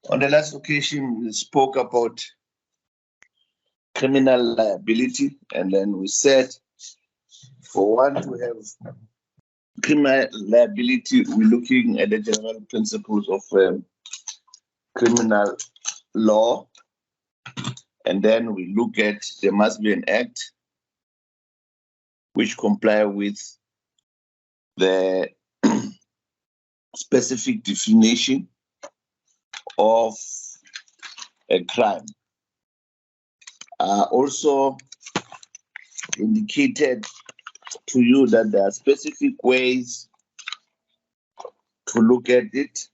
On the last occasion, we spoke about criminal liability, and then we said for one to have criminal liability, we're looking at the general principles of criminal law, and then we look at there must be an act which comply with the specific definition of a crime. Also indicated to you that there are specific ways to look at it.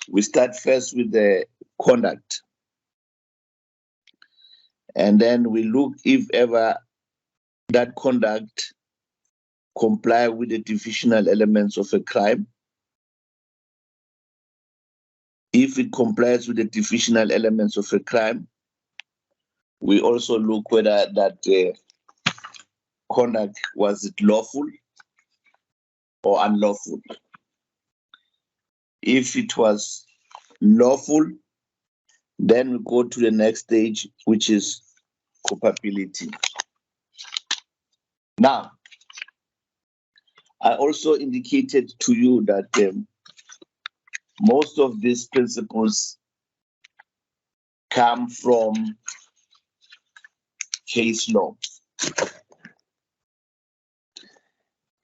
We start first with the conduct, and then we look if ever that conduct comply with the definitional elements of a crime. If it complies with the definitional elements of a crime, we also look whether that conduct was it lawful or unlawful. If it was lawful, then we go to the next stage, which is culpability. Now, I also indicated to you that most of these principles come from case law.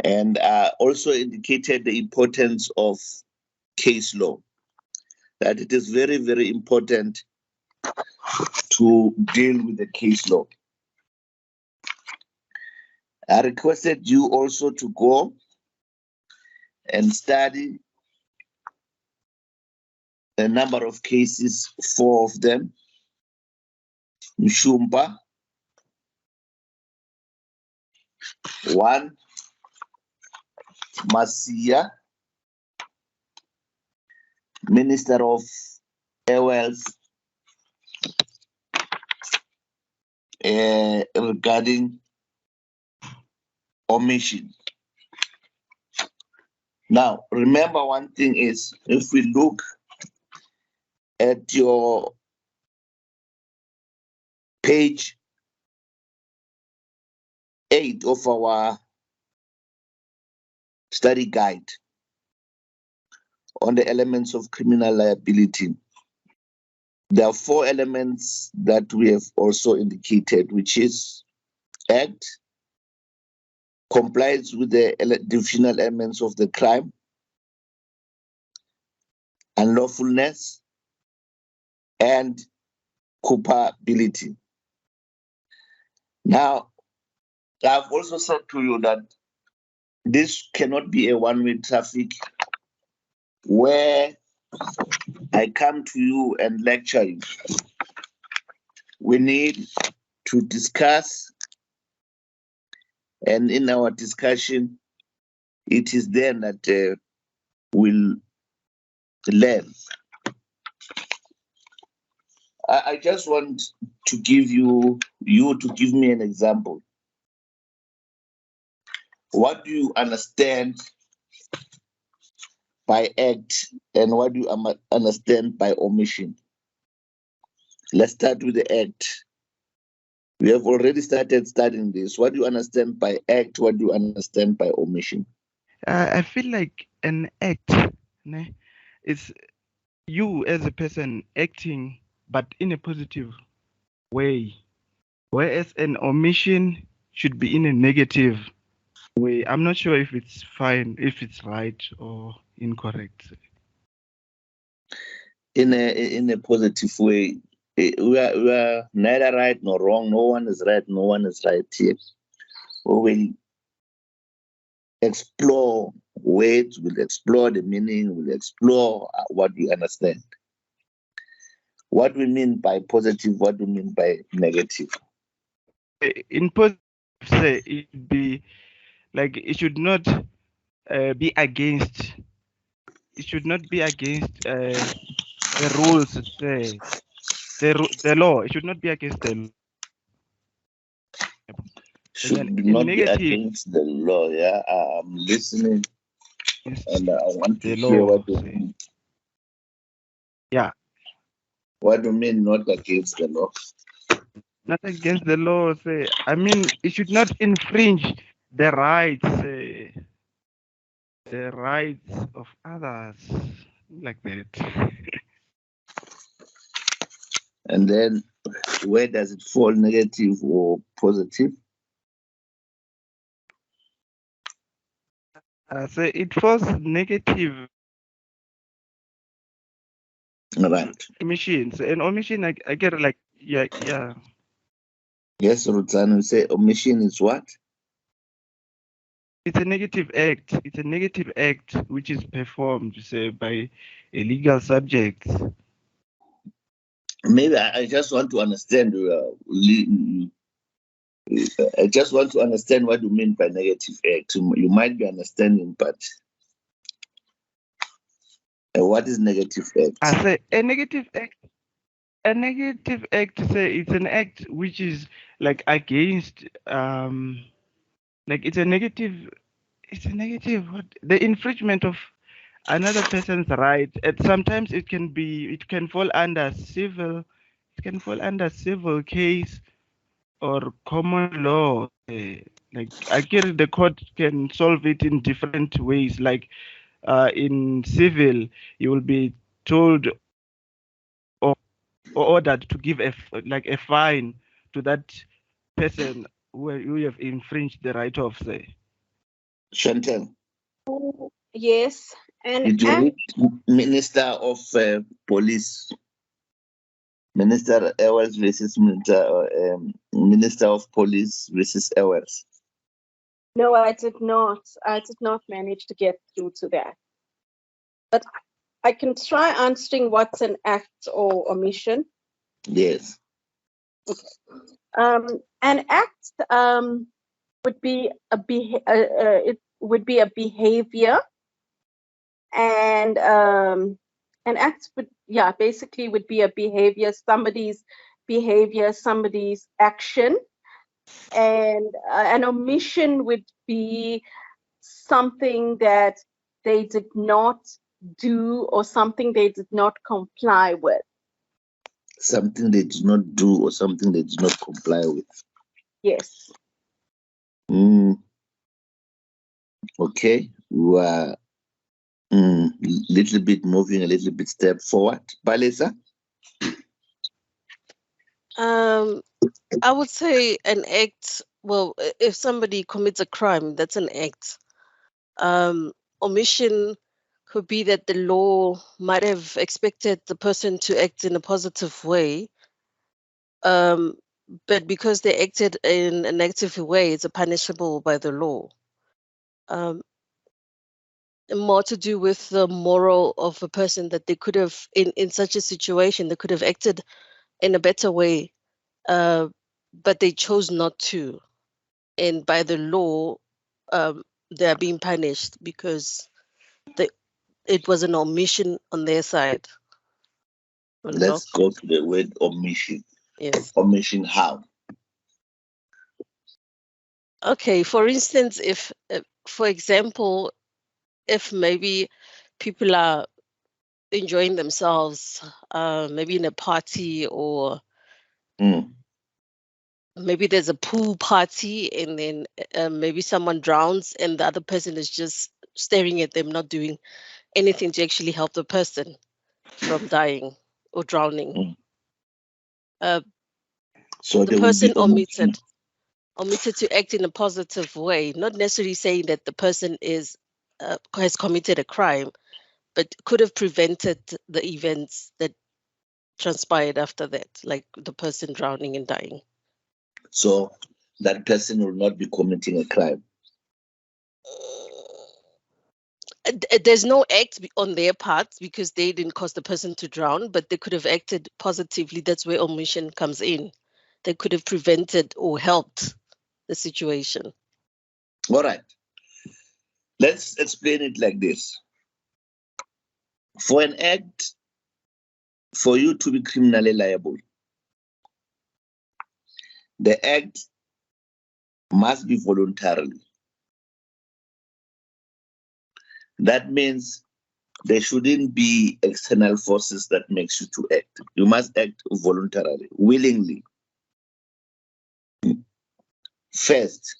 And also indicated the importance of case law, that it is very, very important to deal with the case law. I requested you also to go and study a number of cases, 4 of them. Mshumba, 1, Masia, Minister of Wells, regarding omission. Now, remember one thing is, if we look at your page 8 of our study guide on the elements of criminal liability, there are 4 elements that we have also indicated, which is act, complies with the definitional elements of the crime, unlawfulness, and culpability. Now, I've also said to you that this cannot be a one-way traffic where I come to you and lecture you. We need to discuss, and in our discussion, it is then that we'll learn. I just want to give you to give me an example. What do you understand by act, and what do you understand by omission? Let's start with the act. We have already started studying this. What do you understand by act? What do you understand by omission? I feel like an act is you as a person acting, but in a positive way, whereas an omission should be in a negative way. I'm not sure if it's fine, if it's right or incorrect. In a positive way, we are neither right nor wrong. No one is right, no one is right here. We will explore words, we'll explore the meaning, we'll explore what we understand. What we mean by positive, what we mean by negative. In positive, say it be like it should not be against. It should not be against the rules. Say the law. It should not be against the law. Should not be against the law. Yeah, I'm listening, and I want to hear what you mean. Yeah, What do you mean not against the law? not against the law. Say, I mean, it should not infringe the rights of others, like that. And then where does it fall, negative or positive? Say it falls negative Right. omissions. And omission, I get it, like, yeah. Yes, Rutan, we say omission is what? It's a negative act. It's a negative act which is performed, say, by a legal subject. Maybe I just want to understand. I just want to understand what you mean by negative act. You might be understanding, but what is negative act? I say a negative act. A negative act, say, it's an act which is like against, like it's a negative. It's a negative. What, the infringement of another person's right. And sometimes it can fall under civil. It can fall under civil case or common law. Like I get the court can solve it in different ways. Like in civil, you will be told or, or ordered to give like a fine to that person who you have infringed the right of, say. Chantel, Yes, an did you act. read Minister of Police? Minister Ewers versus Minister of Police versus Ewers. No, I did not. I did not manage to get through to that. But I can try answering what's an act or omission. Yes. An act would be it would be a behavior, and an act would basically would be a behavior, somebody's action, and an omission would be something that they did not do or something they did not comply with. Something they did not do or something they did not comply with. Yes. Okay. We are little bit moving a little bit step forward. Balesa? I would say an act. Well, if somebody commits a crime, that's an act. Omission could be that the law might have expected the person to act in a positive way, but because they acted in a negative way, it's punishable by the law. More to do with the moral of a person, that they could have, in such a situation, they could have acted in a better way, but they chose not to. And by the law, they are being punished because it was an omission on their side. Let's go to the word omission. Yes. Omission how? Okay. For instance, if for example, if maybe people are enjoying themselves, maybe in a party, or maybe there's a pool party, and then maybe someone drowns and the other person is just staring at them, not doing anything to actually help the person from dying or drowning. So the person omitted to act in a positive way, not necessarily saying that the person is has committed a crime, but could have prevented the events that transpired after that, like the person drowning and dying. So that person will not be committing a crime. There's no act on their part because they didn't cause the person to drown, but they could have acted positively. That's where omission comes in. They could have prevented or helped the situation. All right. Let's explain it like this. For an act, for you to be criminally liable, the act must be voluntarily. That means there shouldn't be external forces that makes you to act. You must act voluntarily, willingly. First,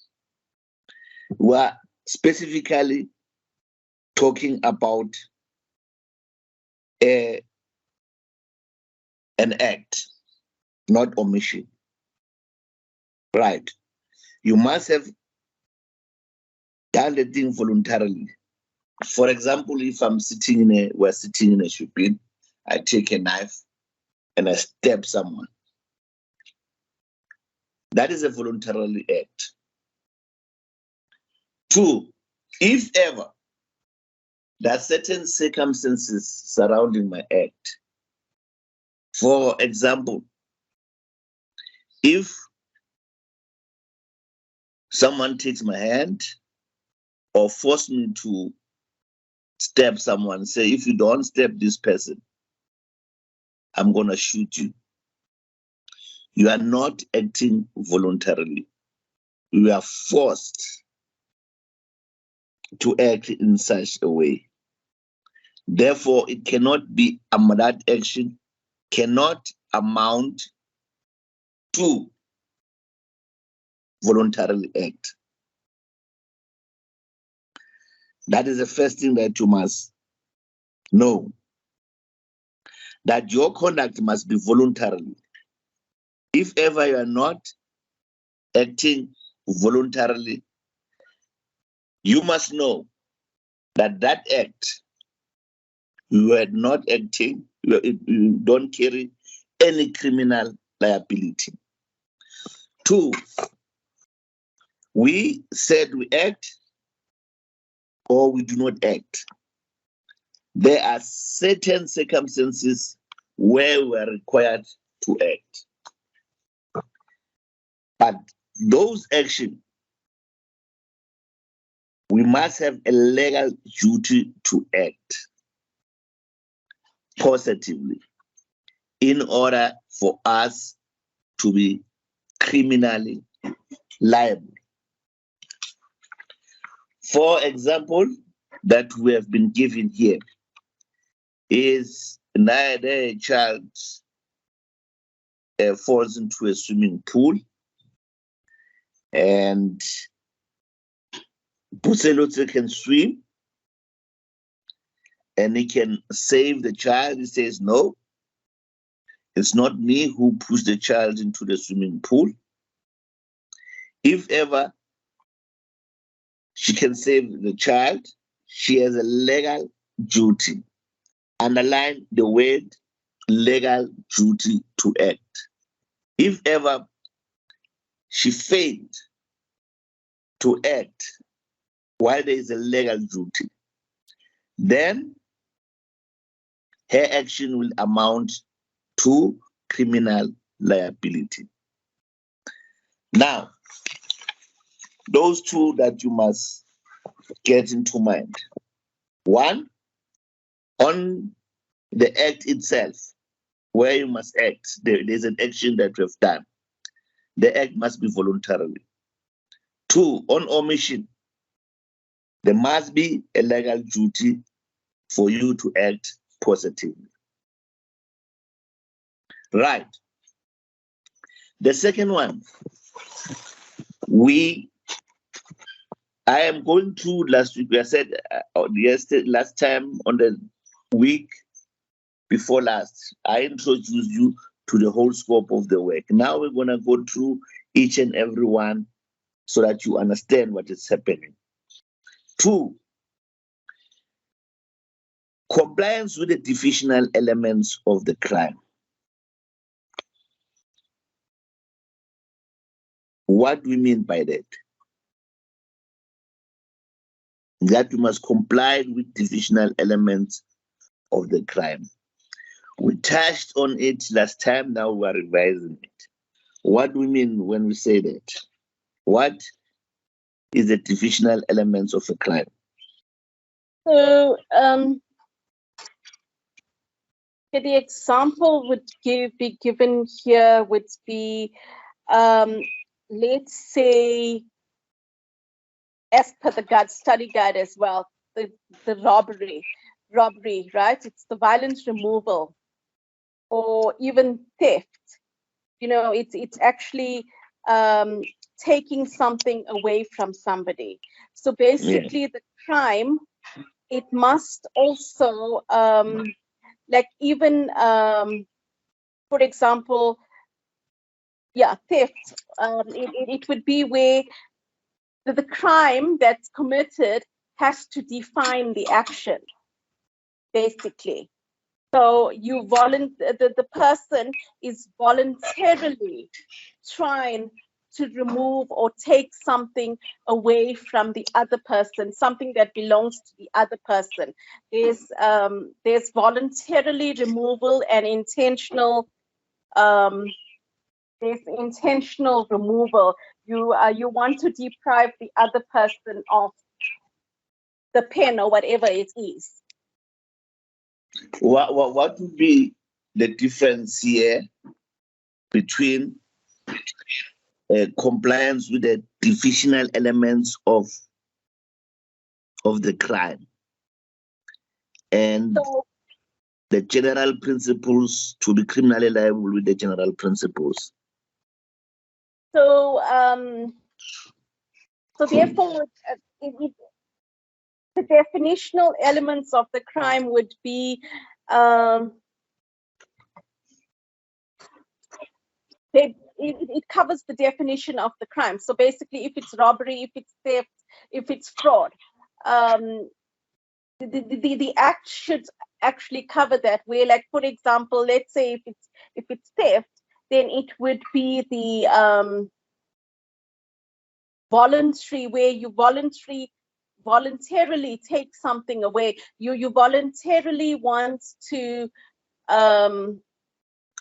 we are specifically talking about an act, not omission. Right. You must have done the thing voluntarily. For example, if we're sitting in a shopping, I take a knife and I stab someone. That is a voluntary act. 2, if ever there are certain circumstances surrounding my act. For example, if someone takes my hand or force me to stab someone, say, if you don't stab this person, I'm going to shoot you. You are not acting voluntarily. You are forced to act in such a way. Therefore, it cannot be, that action cannot amount to voluntarily act. That is the first thing that you must know, that your conduct must be voluntarily. If ever you are not acting voluntarily, you must know that that act, you are not acting, you don't carry any criminal liability. 2, we said we act or we do not act. There are certain circumstances where we are required to act. But those actions, we must have a legal duty to act positively in order for us to be criminally liable. For example, that we have been given here is neither a child falls into a swimming pool and Puselote can swim and he can save the child. He says, no, it's not me who pushed the child into the swimming pool. If ever she can save the child, she has a legal duty. Underline the word legal duty to act. If ever she failed to act while there is a legal duty, then her action will amount to criminal liability. Now, those two that you must get into mind. 1, on the act itself, where you must act, there's an action that we have done. The act must be voluntarily. 2, on omission, there must be a legal duty for you to act positively. Right. The second one, I am going through last week. I said last time on the week before last, I introduced you to the whole scope of the work. Now we're going to go through each and every one so that you understand what is happening. 2, compliance with the definitional elements of the crime. What do we mean by that? That we must comply with definitional elements of the crime. We touched on it last time, now we are revising it. What do we mean when we say that? What is the definitional elements of a crime? So the example would be given here would be, let's say, as per the study guide as well, the robbery. robbery, right? It's the violent removal, or even theft. You know, it's actually taking something away from somebody. So basically, the crime, it must also, like even, for example, theft. It would be where the crime that's committed has to define the action, basically. So the person is voluntarily trying to remove or take something away from the other person, something that belongs to the other person. There's voluntarily removal and intentional. There's intentional removal. You want to deprive the other person of the pen or whatever it is. What would be the difference here between compliance with the definitional elements of the crime and the general principles to be criminally liable with the general principles? So therefore, the definitional elements of the crime would be it covers the definition of the crime. So basically, if it's robbery, if it's theft, if it's fraud, the act should actually cover that. Where, like, for example, let's say if it's theft, then it would be the voluntary, where you voluntarily take something away. You voluntarily want to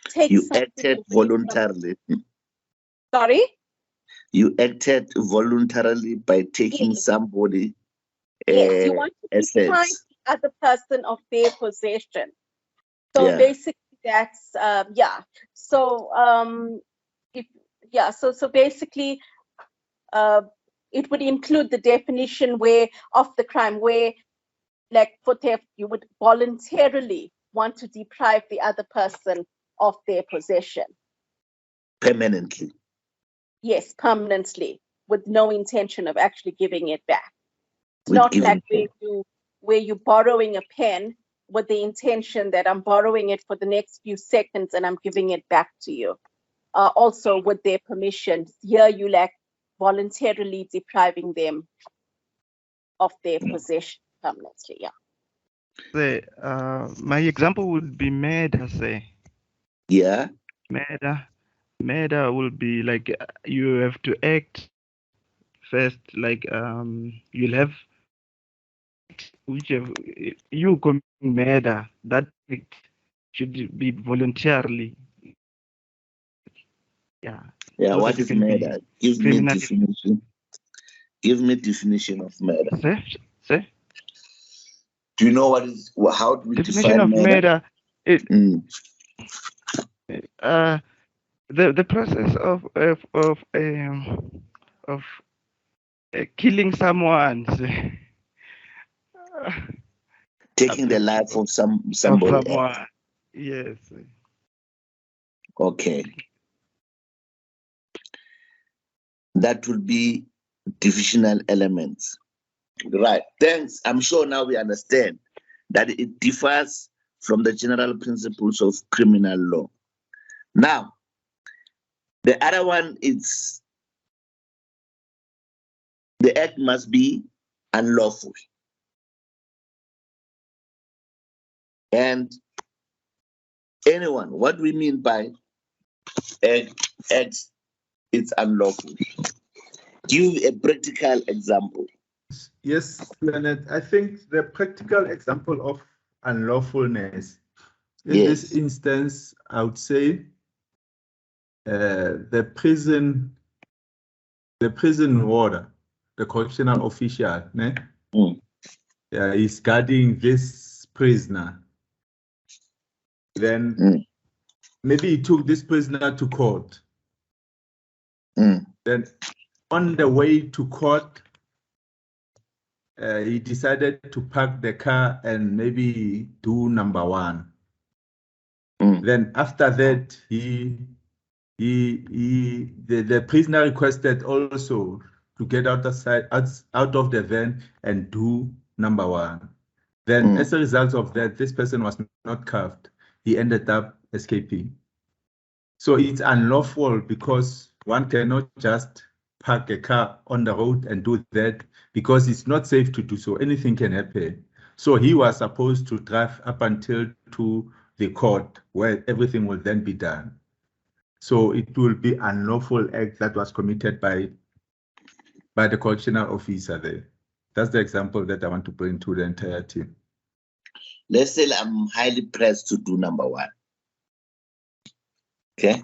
take you something acted away voluntarily. Sorry? You acted voluntarily by taking somebody Yes, you want to deprive assets. the other person of their possession. So basically that's So so basically it would include the definition of the crime where, like for theft, you would voluntarily want to deprive the other person of their possession. Permanently. Yes, permanently, with no intention of actually giving it back. It's not like where you're borrowing a pen with the intention that I'm borrowing it for the next few seconds and I'm giving it back to you. Also with their permission. Here you like voluntarily depriving them of their possession permanently. Say, my example would be murder, say. Yeah. Murder will be like you have to act first, like you'll have whichever you commit murder, that should be voluntarily. Yeah. Yeah, So what that is murder? Give me definition. Give me definition of murder. Say? Do you know how do we definition define of murder? The process of killing someone. Taking the life of somebody else. Yes. Okay. That would be definitional elements. Right. Thanks. I'm sure now we understand that it differs from the general principles of criminal law. Now, the other one is the act must be unlawful. And anyone, what do we mean by act it's unlawful? Give a practical example. Yes, Leonard, I think the practical example of unlawfulness in this instance, I would say the prison warder, the correctional official, is guarding this prisoner. Then maybe he took this prisoner to court. Then on the way to court, he decided to park the car and maybe do number one. Then after that, the prisoner requested also to get out of the van and do number one. Then as a result of that, this person was not cuffed. He ended up escaping. So it's unlawful because one cannot just park a car on the road and do that because it's not safe to do so. Anything can happen. So he was supposed to drive up until to the court where everything will then be done. So it will be an unlawful act that was committed by the correctional officer there. That's the example that I want to bring to the entire team. Let's say I'm highly pressed to do number one. Okay.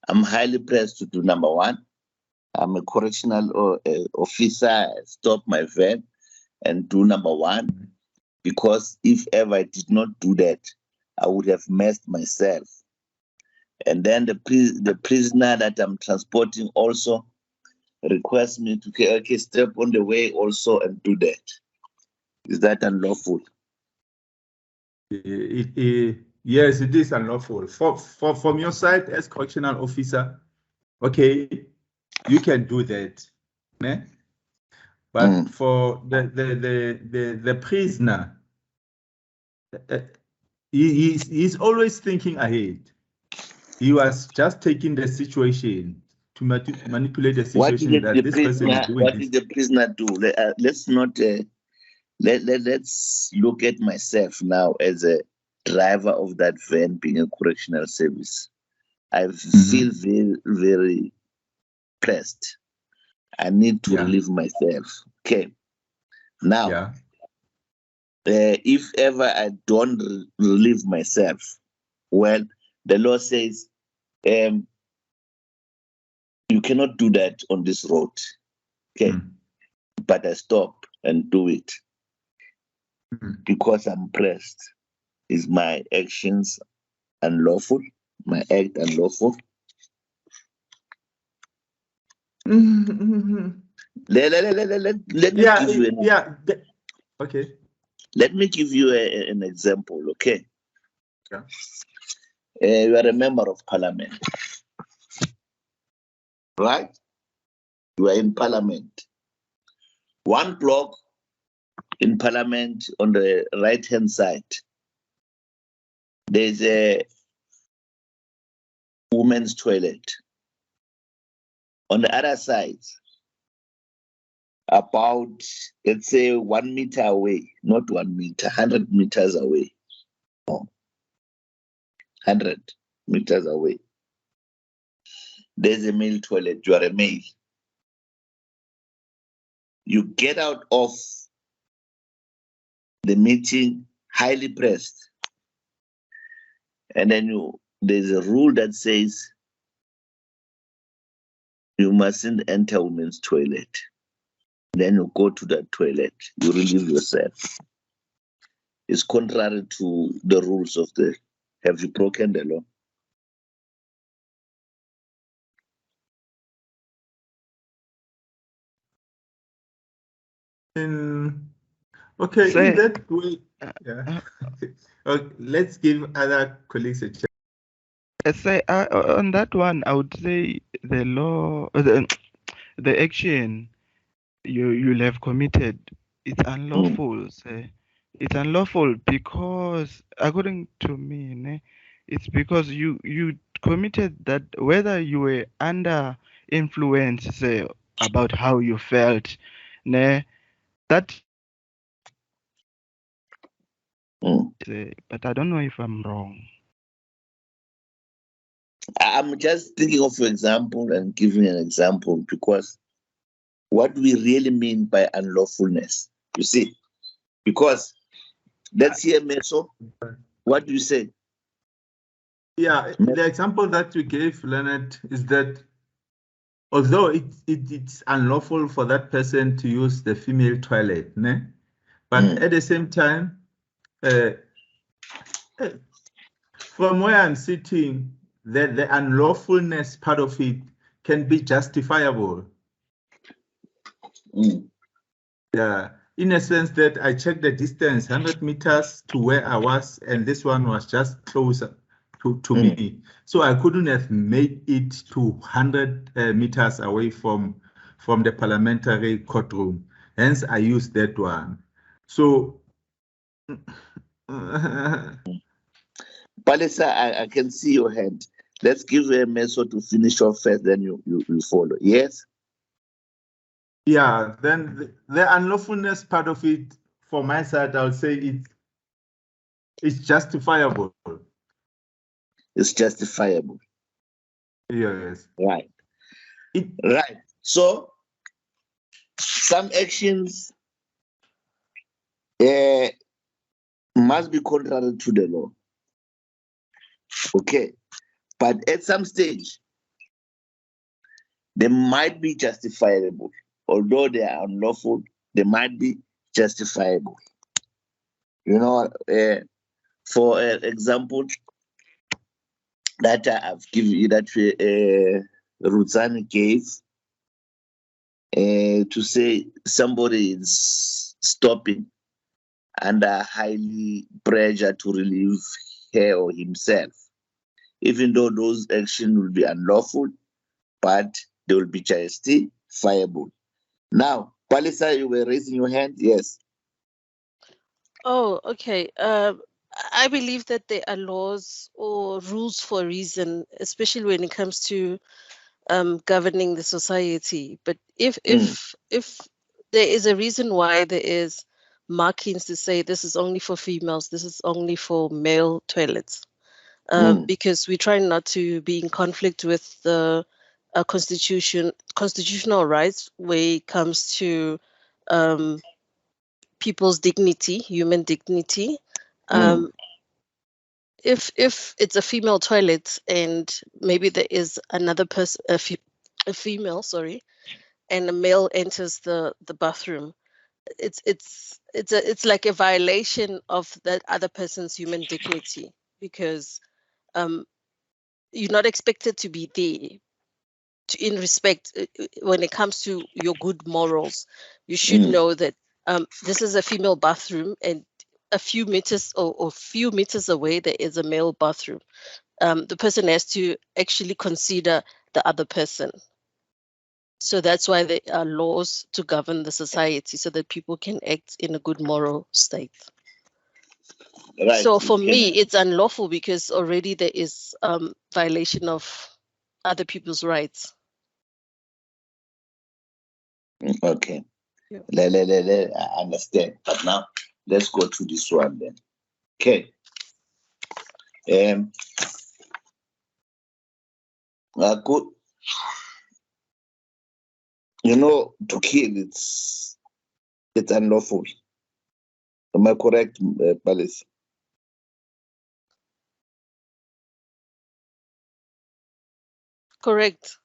I'm highly pressed to do number one. I'm a correctional officer. I stop my van and do number one, because if ever I did not do that, I would have messed myself. And then the prisoner that I'm transporting also requests me to okay, step on the way also and do that. Is that unlawful? Yes, it is unlawful. From your side as correctional officer, okay, you can do that. Ne? But for the prisoner, he's always thinking ahead. He was just taking the situation to manipulate the situation that this person is doing. What did the prisoner do? Let's not let's look at myself now as a driver of that van, being a correctional service. I feel very, very pressed. I need to relieve myself. Okay. Now, if ever I don't relieve myself, well, the law says you cannot do that on this road. Okay. But I stop and do it because I'm pressed. Is my actions unlawful? My act unlawful? Let me give you okay. Let me give you an example, okay? You are a member of parliament, right? You are in parliament. One block in parliament on the right-hand side, there's a women's toilet. On the other side, about, let's say, 1 meter away, not 1 meter, 100 meters away. 100 meters away. There's a male toilet. You are a male. You get out of the meeting highly pressed. And then there's a rule that says you mustn't enter women's toilet. Then you go to that toilet, you relieve yourself. It's contrary to the rules of the, have you broken the law? Okay, in that way, let's give other colleagues a chance. On that one, I would say the law, the action you'll have committed, it's unlawful. It's unlawful because, according to me, it's because you committed that, whether you were under influence, about how you felt, that. But I don't know if I'm wrong. I'm just thinking of an example and giving an example, because what we really mean by unlawfulness, you see, because let's hear Meso. What do you say? Yeah, the example that you gave, Leonard, is that although it's unlawful for that person to use the female toilet, but at the same time, from where I'm sitting, the unlawfulness part of it can be justifiable. Yeah, in a sense that I checked the distance, 100 meters to where I was, and this one was just closer to me. So I couldn't have made it to 100 meters away from the parliamentary courtroom. Hence, I used that one. So, Palisa, I can see your hand. Let's give you a method to finish off first, then you follow. Yes? yeah, then the unlawfulness part of it, for my side, I would say it's justifiable. It's justifiable. Yes. Right. Right. So, some actions must be contrary to the law. Okay. But at some stage, they might be justifiable. Although they are unlawful, they might be justifiable. You know, for example, that I've given you, that Ruzani gave, to say somebody is stopping under highly pressure to relieve her or himself, even though those actions will be unlawful, but they will be justifiable. Now, Palisa, you were raising your hand? Yes. Oh, okay. I believe that there are laws or rules for a reason, especially when it comes to governing the society. But if there is a reason why there is markings to say this is only for females, this is only for male toilets, because we try not to be in conflict with the constitutional rights when it comes to people's dignity, human dignity. If it's a female toilet and maybe there is another person, a female, sorry, and a male enters the bathroom, it's like a violation of that other person's human dignity, because you're not expected to be there in respect. When it comes to your good morals, you should know that this is a female bathroom, and a few meters or few meters away there is a male bathroom. The person has to actually consider the other person. So that's why there are laws to govern the society, so that people can act in a good moral state. Right. So for me, it's unlawful because already there is violation of other people's rights. Okay. Yeah. I understand. But now let's go to this one then. Okay. Good. You know, to kill, it's unlawful. Am I correct, Palace? Correct.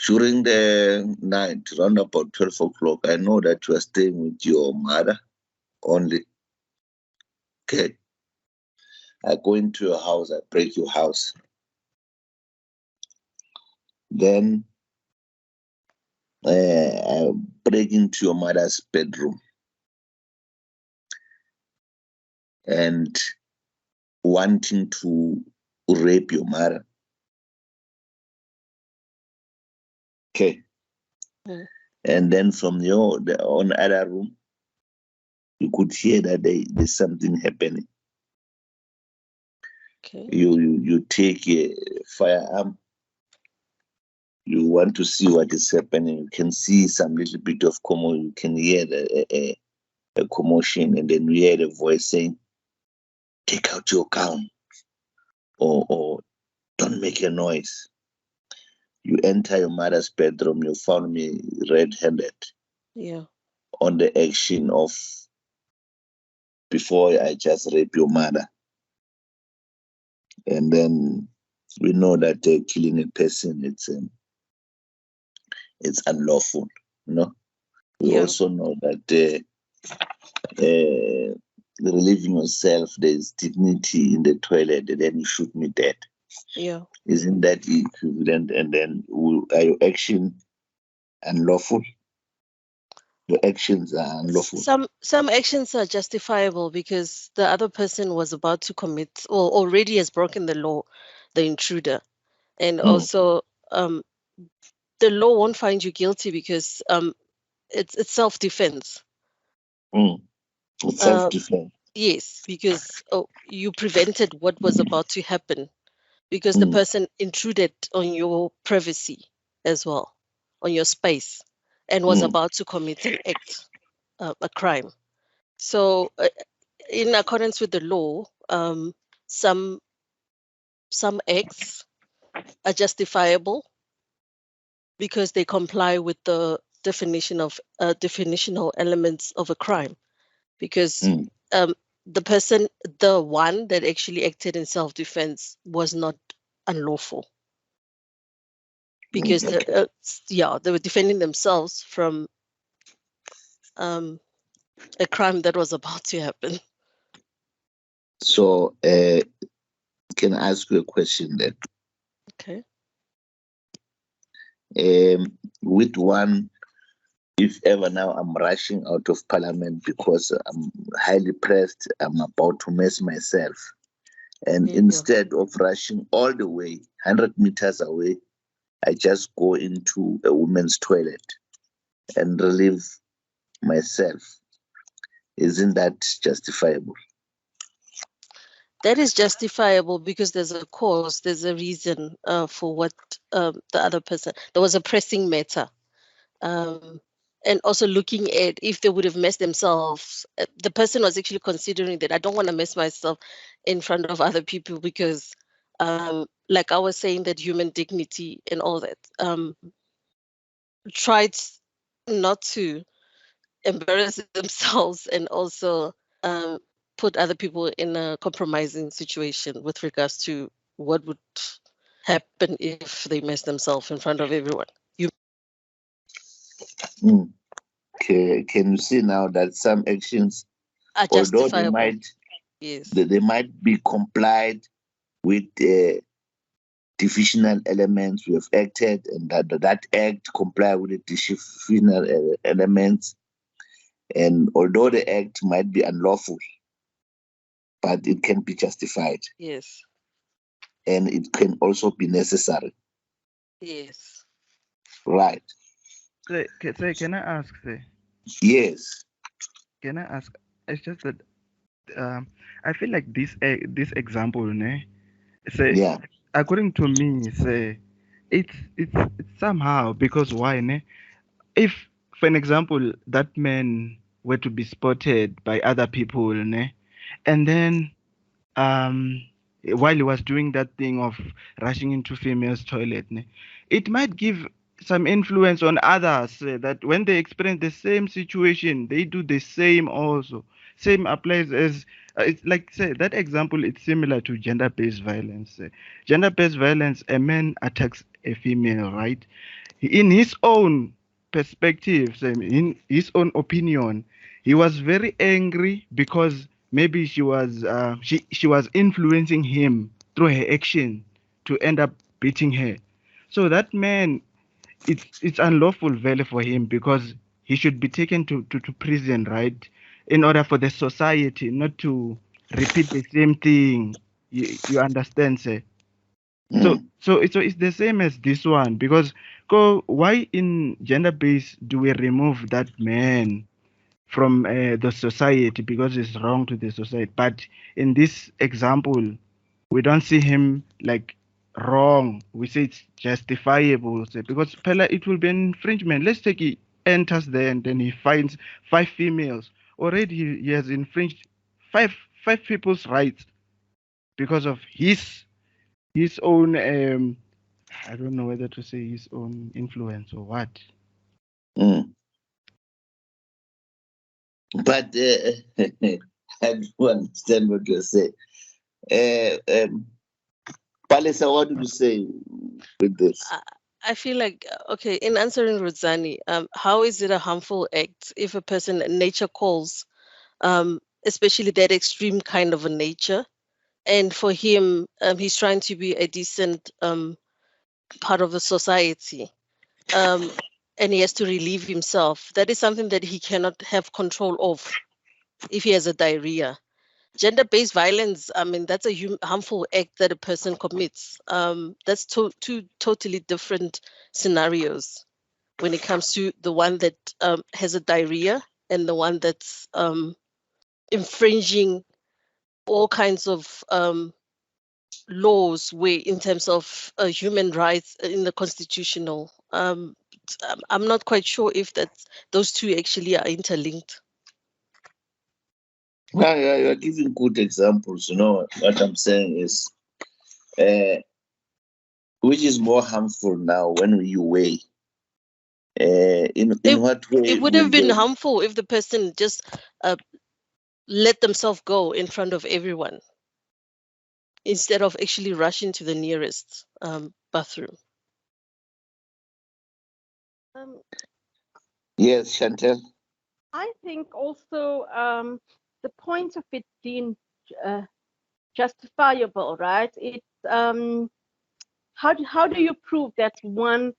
During the night, around about 12 o'clock, I know that you are staying with your mother only. Okay. I go into your house, I break your house. Then I break into your mother's bedroom and wanting to rape your mother. Okay. And then from the other room, you could hear that there's something happening. Okay. You take a firearm. You want to see what is happening. You can see some little bit of commotion. You can hear a commotion, and then you hear the voice saying, "Take out your gun," or "Don't make a noise." You enter your mother's bedroom. You found me red-handed. Yeah. On the action of before I just rape your mother. And then we know that killing a person, it's unlawful. We also know that relieving yourself, there's dignity in the toilet, and then you shoot me dead. Yeah. Isn't that equivalent? And then are your action unlawful? the actions are unlawful. Some actions are justifiable because the other person was about to commit or already has broken the law, the intruder, and also the law won't find you guilty because it's self-defense. It's self-defense. Yes, because you prevented what was about to happen because the person intruded on your privacy as well, on your space, and was about to commit an act, a crime. So, in accordance with the law, some acts are justifiable because they comply with the definitional elements of a crime. Because the person, the one that actually acted in self-defense, was not unlawful. Because they were defending themselves from a crime that was about to happen. So, can I ask you a question then? Okay. With one, if ever now I'm rushing out of Parliament because I'm highly pressed, I'm about to mess myself. And instead of rushing all the way, 100 meters away, I just go into a woman's toilet and relieve myself. Isn't that justifiable? That is justifiable because there's a cause, there's a reason for what the other person, there was a pressing matter. And also looking at if they would have messed themselves, the person was actually considering that I don't want to mess myself in front of other people because, like I was saying, that human dignity and all that, tried not to embarrass themselves and also put other people in a compromising situation with regards to what would happen if they mess themselves in front of everyone. Okay. Can you see now that some actions, are although justifiable? they might be complied with definitional elements we have acted, and that act comply with the definitional elements. And although the act might be unlawful, but it can be justified. Yes. And it can also be necessary. Yes. Right. Say, can I ask? Say, yes. Can I ask? It's just that I feel like this example, ne? Say, yeah. According to me, say it's somehow because why, ne? If, for an example, that man were to be spotted by other people, ne? And then while he was doing that thing of rushing into females' toilet, ne? It might give some influence on others that when they experience the same situation, they do the same also. Same applies as it's like say that example. It's similar to gender-based violence. Gender-based violence, a man attacks a female, right? In his own perspective, in his own opinion, he was very angry because maybe she was influencing him through her action to end up beating her. So that man, it's unlawful value for him because he should be taken to prison, right? In order for the society not to repeat the same thing. You understand, sir? So it's the same as this one because why in gender based do we remove that man from the society because it's wrong to the society, but in this example we don't see him like wrong, we say it's justifiable, say, because Pella, it will be an infringement. Let's take he enters there and then he finds 5 females already. He has infringed five people's rights because of his own I don't know whether to say his own influence or what. But I do understand what you're saying. Palisa, what do you say with this? I feel like, okay, in answering Rodzani, how is it a harmful act if a person nature calls, especially that extreme kind of a nature, and for him, he's trying to be a decent part of the society. and he has to relieve himself. That is something that he cannot have control of if he has a diarrhea. Gender-based violence, I mean, that's a harmful act that a person commits. That's two totally different scenarios when it comes to the one that has a diarrhea and the one that's infringing all kinds of laws where in terms of human rights in the constitutional. I'm not quite sure if those two actually are interlinked. Yeah, you're giving good examples. You know what I'm saying is, which is more harmful now when you weigh? In what way? It would have been harmful if the person just let themselves go in front of everyone instead of actually rushing to the nearest bathroom. Yes, Chantel. I think also the point of it being justifiable, right? It's how do you prove that one?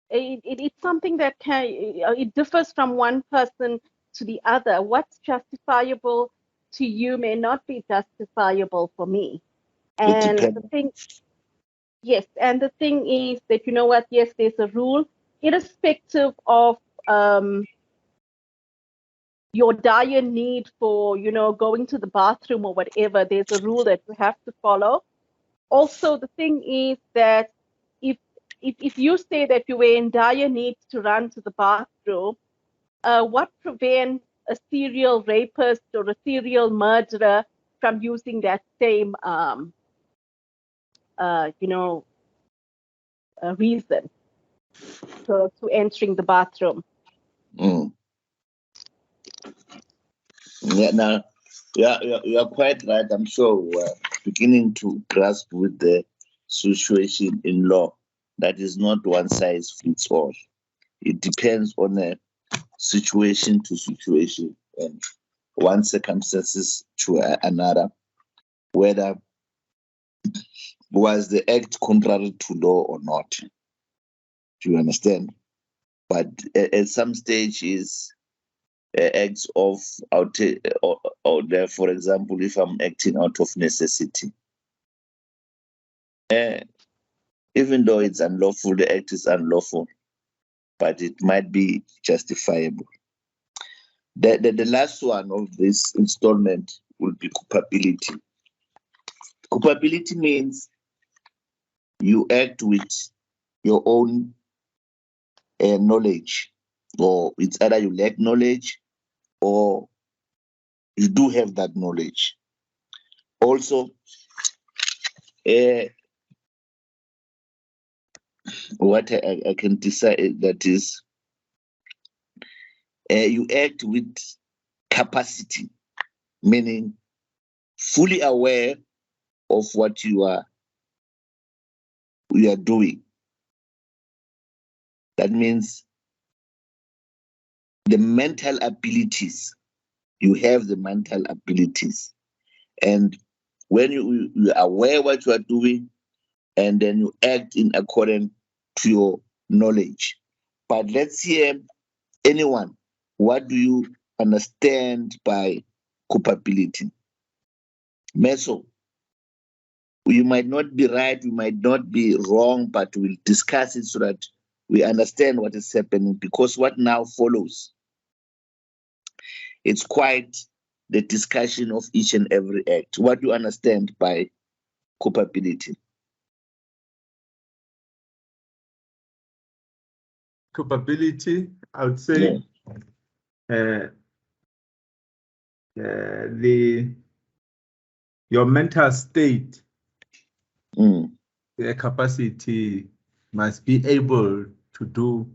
It's something that it differs from one person to the other. What's justifiable to you may not be justifiable for me. And the thing, yes, and the thing is that, you know what, yes, there's a rule, irrespective of your dire need for, you know, going to the bathroom or whatever, there's a rule that you have to follow. Also, the thing is that if you say that you were in dire need to run to the bathroom, what prevents a serial rapist or a serial murderer from using that same, reason to entering the bathroom? Yeah, now, you are quite right. I'm sure we're beginning to grasp with the situation in law that is not one size fits all. It depends on a situation to situation and one circumstances to another, whether was the act contrary to law or not. Do you understand? But at some stage is acts of out there. For example, if I'm acting out of necessity, even though it's unlawful, the act is unlawful, but it might be justifiable. The last one of this installment will be culpability. Culpability means you act with your own knowledge, or it's either you lack knowledge or you do have that knowledge. Also, what I can decide that is you act with capacity, meaning fully aware of what you are doing. That means the mental abilities, you have the mental abilities. And when you are aware what you are doing, and then you act in accordance to your knowledge. But let's hear anyone, what do you understand by culpability? Meso, you might not be right, you might not be wrong, but we'll discuss it so that we understand what is happening, because what now follows, it's quite the discussion of each and every act. What do you understand by culpability? Culpability, I would say, your mental state, the capacity must be able to do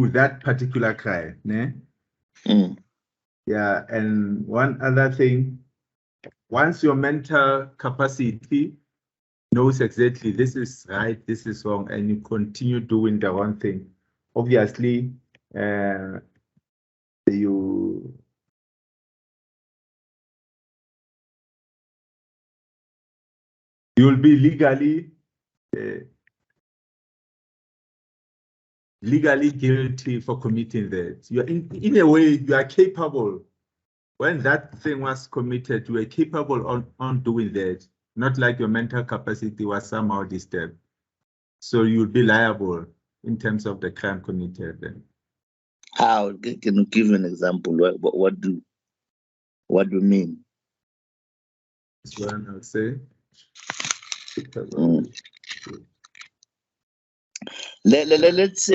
that particular crime. Ne? Yeah, and one other thing, once your mental capacity knows exactly this is right, this is wrong, and you continue doing the wrong thing, obviously, you'll be legally legally guilty for committing that. You are in a way, you are capable. When that thing was committed, you were capable on doing that. Not like your mental capacity was somehow disturbed. So you'll be liable in terms of the crime committed then. How? Can you give an example? What do you mean? This one I'll say. Let's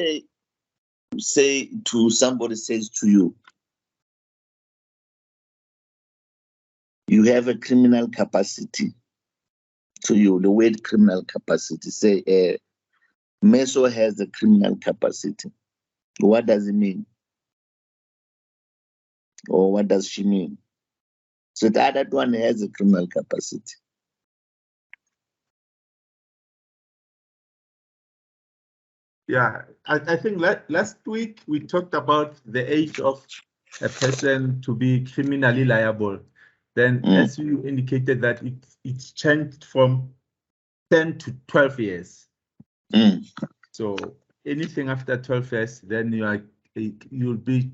say to somebody says to you, you have a criminal capacity. To you, the word criminal capacity, say Meso has a criminal capacity. What does it mean? Or what does she mean? So the other one has a criminal capacity. Yeah, I think last week we talked about the age of a person to be criminally liable. Then, as you indicated, that it's changed from 10 to 12 years. So anything after 12 years, then you'll be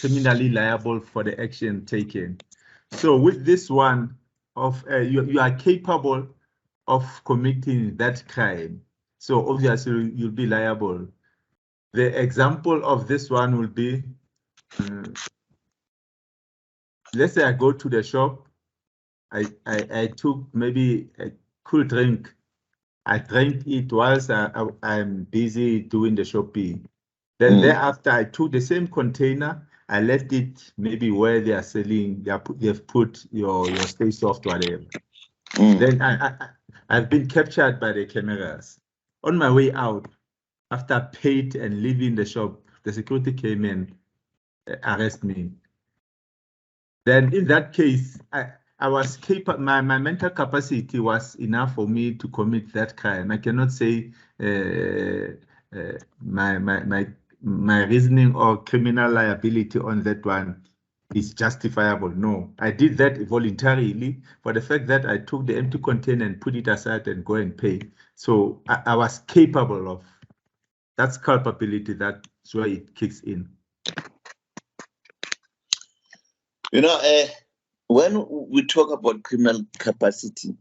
criminally liable for the action taken. So with this one, you are capable of committing that crime. So obviously you'll be liable. The example of this one will be, let's say I go to the shop, I took maybe a cool drink. I drank it whilst I'm busy doing the shopping. Then thereafter, I took the same container, I left it maybe where they are selling, they've put your stay soft, whatever. Then I've been captured by the cameras. On my way out, after I paid and leaving the shop, the security came and arrested me. Then in that case, I was capable, my mental capacity was enough for me to commit that crime. I cannot say my reasoning or criminal liability on that one is justifiable. No, I did that voluntarily for the fact that I took the empty container and put it aside and go and pay. So I was capable of. That's culpability. That's where it kicks in. You know, when we talk about criminal capacity,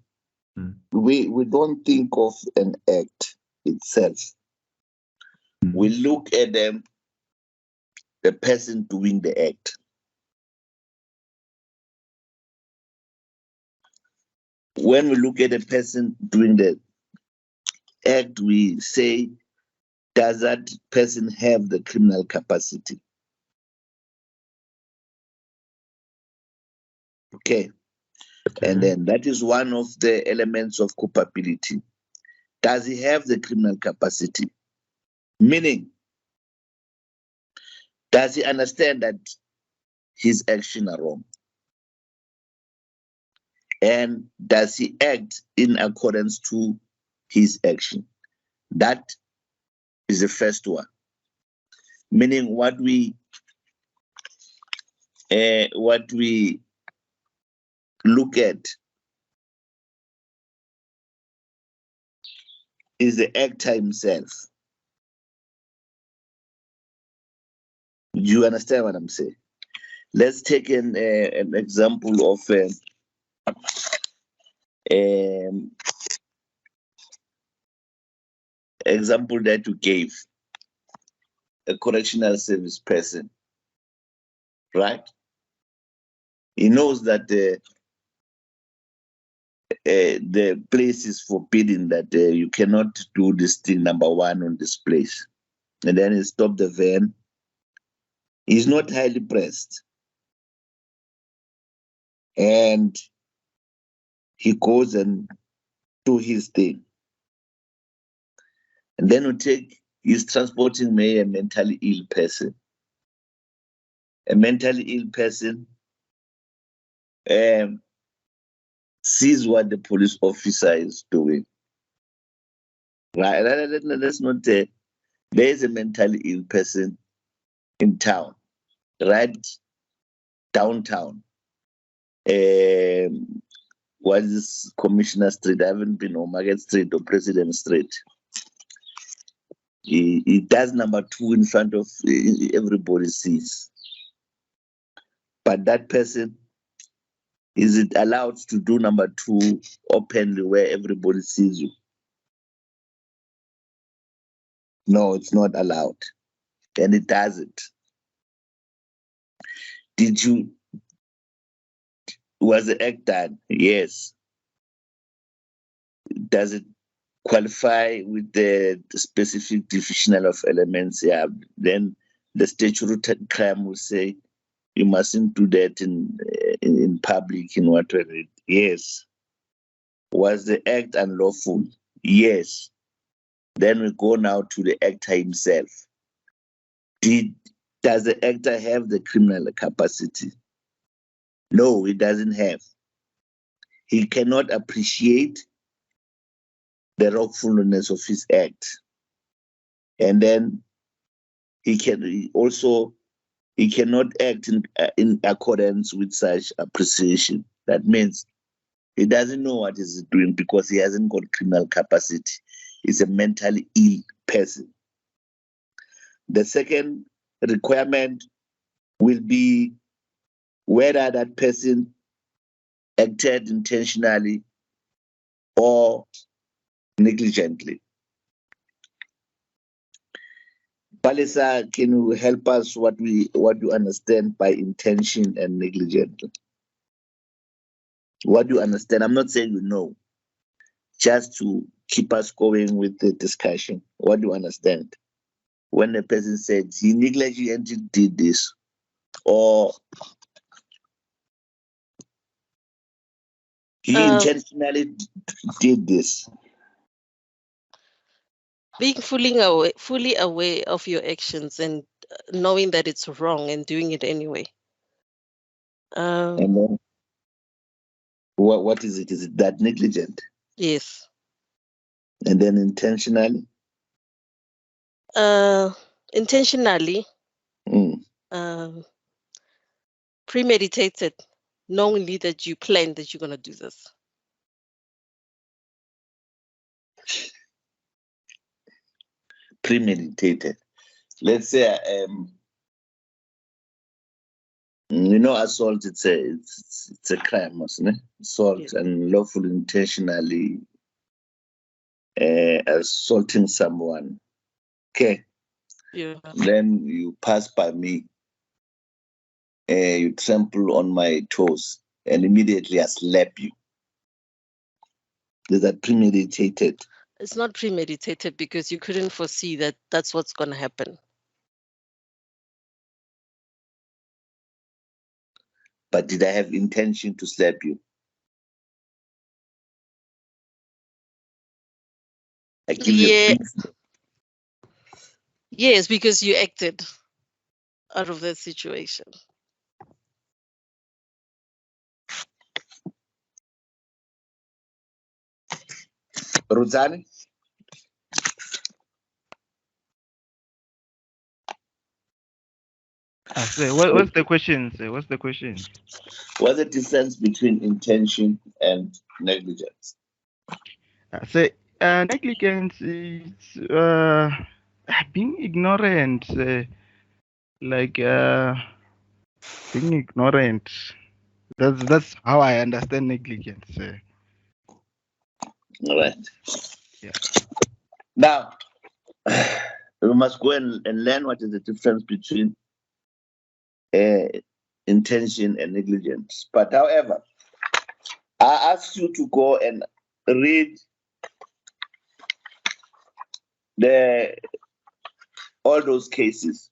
we don't think of an act itself. We look at the person doing the act. When we look at the person doing the act, we say, does that person have the criminal capacity? Okay. And then that is one of the elements of culpability. Does he have the criminal capacity? Meaning, does he understand that his actions are wrong? And does he act in accordance to his action? That is the first one. Meaning what we look at is the actor himself. Do you understand what I'm saying? Let's take an example of example that you gave. A correctional service person, right? He knows that the place is forbidden, that you cannot do this thing, number one, on this place. And then he stopped the van. He's not highly pressed. And he goes and do his thing. And then he's transporting maybe a mentally ill person. A mentally ill person sees what the police officer is doing. Right? Let's not there is a mentally ill person in town, right downtown. what is Commissioner Street? I haven't been on Market Street or President Street. He does number 2 in front of everybody sees. But that person, is it allowed to do number 2 openly where everybody sees you? No, it's not allowed. And it does it. Was the act done? Yes. Does it qualify with the specific definitional of elements? Yeah. Then the statutory crime will say you mustn't do that in public in whatever. Yes. Was the act unlawful? Yes. Then we go now to the actor himself. Does the actor have the criminal capacity? No, he doesn't have. He cannot appreciate the wrongfulness of his act. And then he cannot act in accordance with such appreciation. That means he doesn't know what he's doing because he hasn't got criminal capacity. He's a mentally ill person. The second requirement will be whether that person acted intentionally or negligently. Palisa, can you help us what you understand by intention and negligently? What do you understand? I'm not saying you know, just to keep us going with the discussion. What do you understand? When a person said he negligently did this, or he intentionally did this. Being fully aware of your actions and knowing that it's wrong and doing it anyway. And then, what is it? Is it that negligent? Yes. And then intentionally? Intentionally. Premeditated, knowingly that you planned that you're going to do this. Premeditated. Let's say, assault. It's a crime, isn't it? Assault, yes. And lawful intentionally assaulting someone. Okay. Yeah. Then you pass by me. You trample on my toes, and immediately I slap you. Is that premeditated? It's not premeditated because you couldn't foresee that that's what's going to happen. But did I have intention to slap you? I give you Yes, because you acted out of that situation. Ruzani? What's the question, sir? What's the question? What's the difference between intention and negligence? Negligence is being ignorant, being ignorant. That's how I understand negligence. All right. Yeah. Now, we must go and learn what is the difference between intention and negligence. But however, I ask you to go and read all those cases.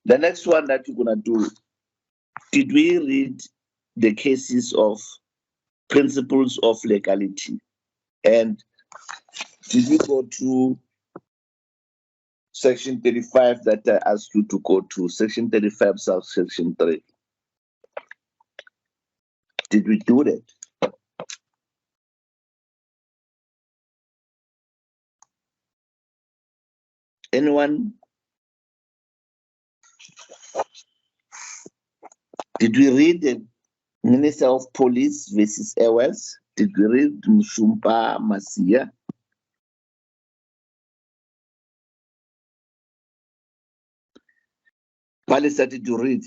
The next one that you're gonna do, did we read the cases of principles of legality? And did we go to section 35 that I asked you to go to, section 35, subsection 3? Did we do that? Anyone? Did we read Minister of Police versus Ewells, Degree Mshumpa Masia. Pali started to read.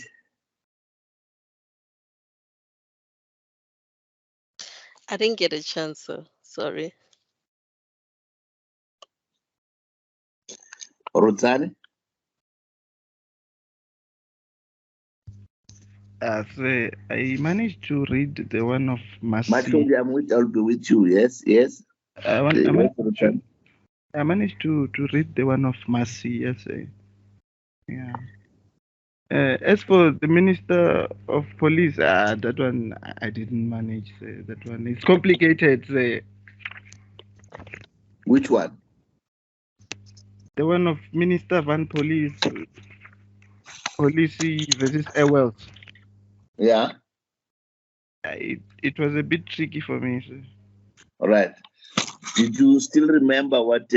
I didn't get a chance, so sorry. Rodzani. So I managed to read the one of Masi. I'll be with you. Yes, yes. I managed to read the one of Masi. Yes. Yeah. As for the Minister of Police, that one I didn't manage. That one is complicated. Which one? The one of Minister Van Police versus Ewells. Yeah. It was a bit tricky for me. All right. Did you still remember what?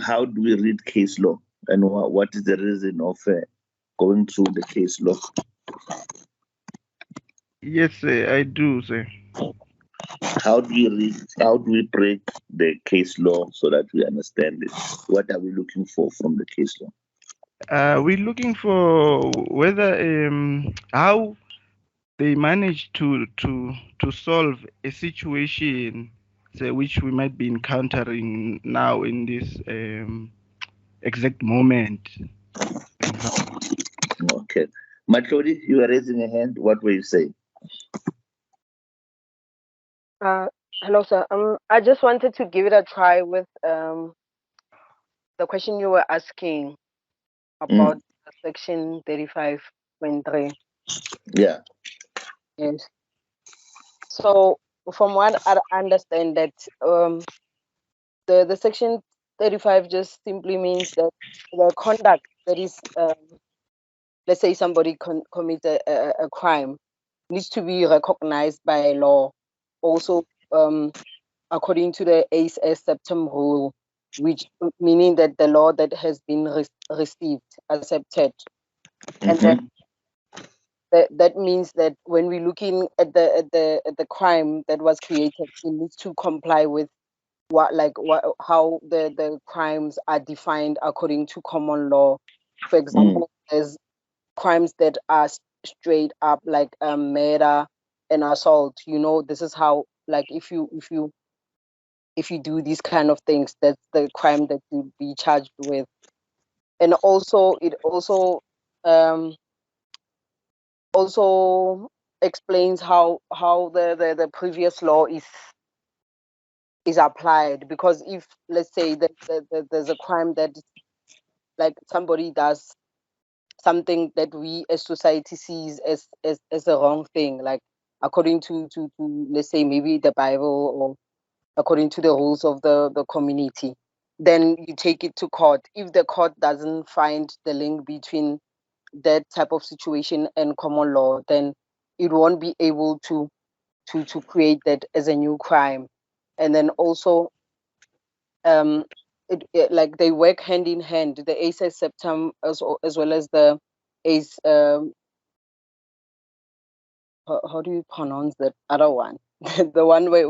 How do we read case law, and what is the reason of going through the case law? Yes, I do, sir. How do we read? How do we break the case law so that we understand it? What are we looking for from the case law? We're looking for whether how they managed to solve a situation, say, which we might be encountering now in this exact moment. Okay. Matlodi, you are raising a hand. What were you saying? Hello, sir. I just wanted to give it a try with the question you were asking about section 35.3. Yeah. Yes. So from what I understand that the section 35 just simply means that the conduct that is let's say somebody commits a crime needs to be recognized by law. Also, according to the ACE septem rule, which meaning that the law that has been received, accepted, and then that means that when we're looking at the crime that was created, it needs to comply with how the crimes are defined according to common law. For example, there's crimes that are straight up like murder and assault. This is how, like, if you do these kind of things, that's the crime that you'll be charged with. And also it also explains how the previous law is applied, because if, let's say, that there's a crime that, like, somebody does something that we as society sees as a wrong thing, like according to let's say maybe the Bible, or according to the rules of the community, then you take it to court. If the court doesn't find the link between that type of situation and common law, then it won't be able to create that as a new crime. And then also like they work hand in hand, the ACE septem as well as the ACE how do you pronounce that other one? The one where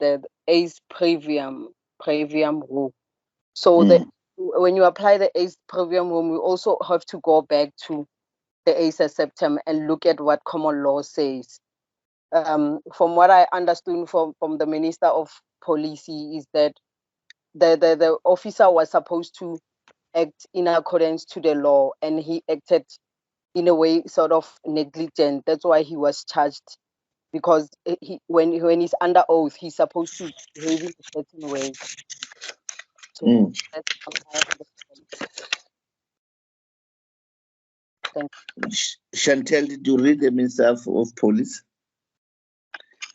the ACE previum rule. So when you apply the ACE previum rule, we also have to go back to the ACE septem and look at what common law says. From what I understood from the Minister of Police is that the officer was supposed to act in accordance to the law, and he acted in a way sort of negligent. That's why he was charged, because when he's under oath, he's supposed to behave in a certain way. So that's what I understand. Thank you. Chantel, did you read the Minister of Police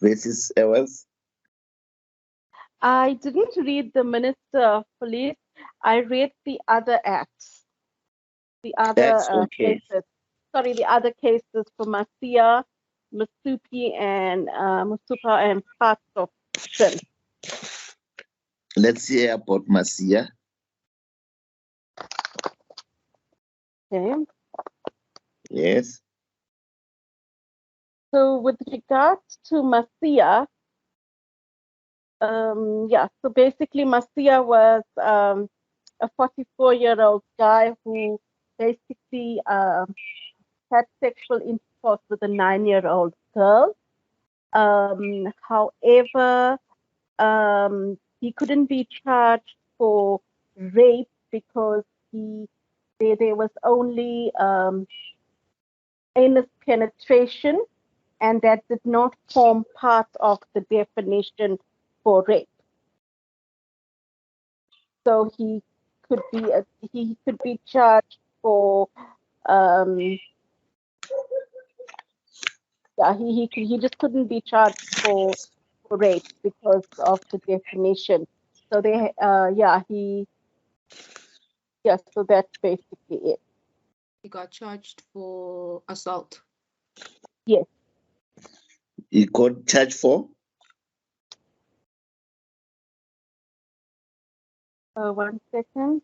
versus Ewells? I didn't read the Minister of Police. I read the other acts, the other cases. Sorry, the other cases for Masia, Masupi, and Masupa and parts of Sin. Let's hear about Masia. Okay. Yes. So with regards to Masia, so basically Masia was a 44-year-old guy who basically had sexual intercourse with a 9-year-old girl. However, he couldn't be charged for rape because there was only anus penetration, and that did not form part of the definition for rape. So he could be charged for he just couldn't be charged for rape because of the definition. So so that's basically it. He got charged for assault. Yes. He got charged for? 1 second.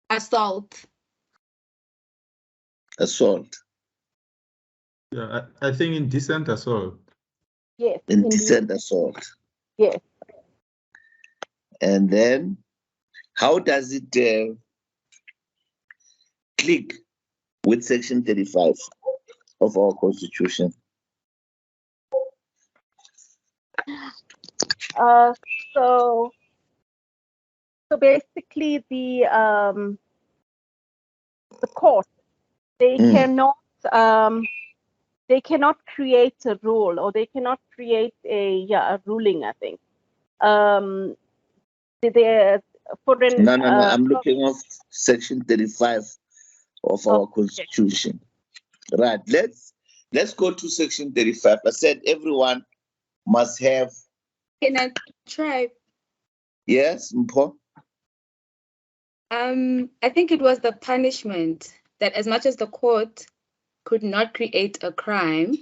Assault. Assault. Yeah, I think indecent assault. Yes. Indecent assault. Yes. And then, how does it click with Section 35 of our Constitution? So basically the court, they cannot create a rule, or they cannot create a ruling, I think. No, I'm looking at Section 35 of our Constitution. Okay. Right, let's go to Section 35. I said everyone must have. Can I try? Yes, Mpho? I think it was the punishment that, as much as the court could not create a crime,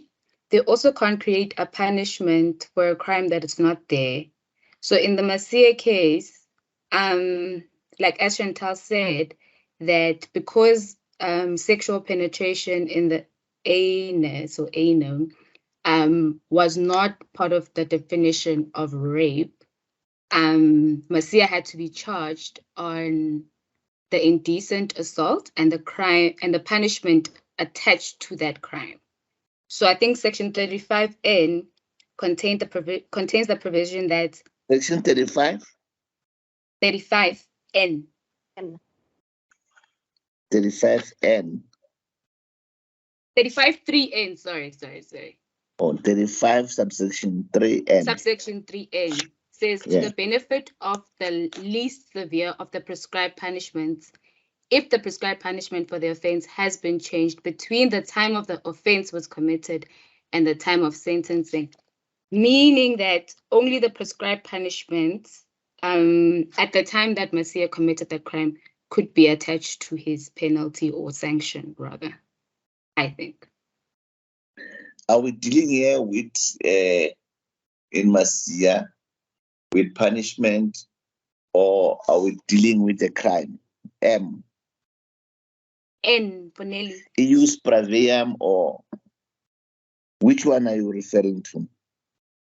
they also can't create a punishment for a crime that is not there. So in the Masia case, like as Chantal said, that because sexual penetration in the anus or anum was not part of the definition of rape, Masia had to be charged on the indecent assault and the crime and the punishment attached to that crime. So I think Section 35N contains the provision that Section 35? 35N. 35N. 35(3)(n), sorry. Oh, 35 subsection 3N. Subsection 3N says, to the benefit of the least severe of the prescribed punishments, if the prescribed punishment for the offense has been changed between the time of the offense was committed and the time of sentencing, meaning that only the prescribed punishments at the time that Masia committed the crime could be attached to his penalty or sanction, rather, I think. Are we dealing here with, in Masia, with punishment, or are we dealing with a crime? M. N for Nelly. Ius praeviam, or which one are you referring to?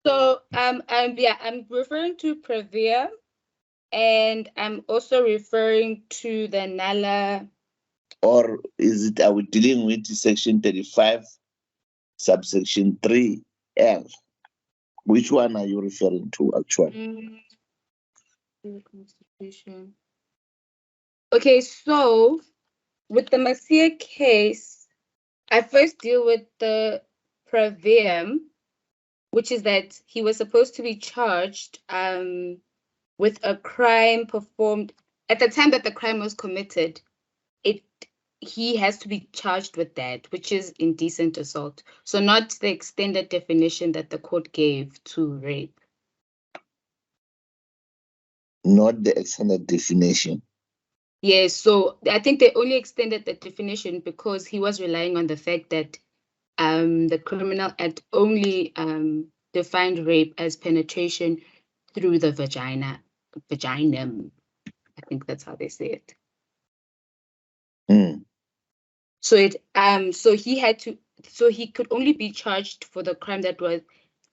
So I'm referring to praeviam, and I'm also referring to the Nala. Or are we dealing with Section 35, subsection 3L? Which one are you referring to, actually? Constitution. Okay, so with the Masia case, I first deal with the praeviam, which is that he was supposed to be charged with a crime performed at the time that the crime was committed. He has to be charged with that, which is indecent assault. So not the extended definition that the court gave to rape. Not the extended definition. Yes, so I think they only extended the definition because he was relying on the fact that the Criminal Act only defined rape as penetration through the vaginum. I think that's how they say it. So he had to so he could only be charged for the crime that was,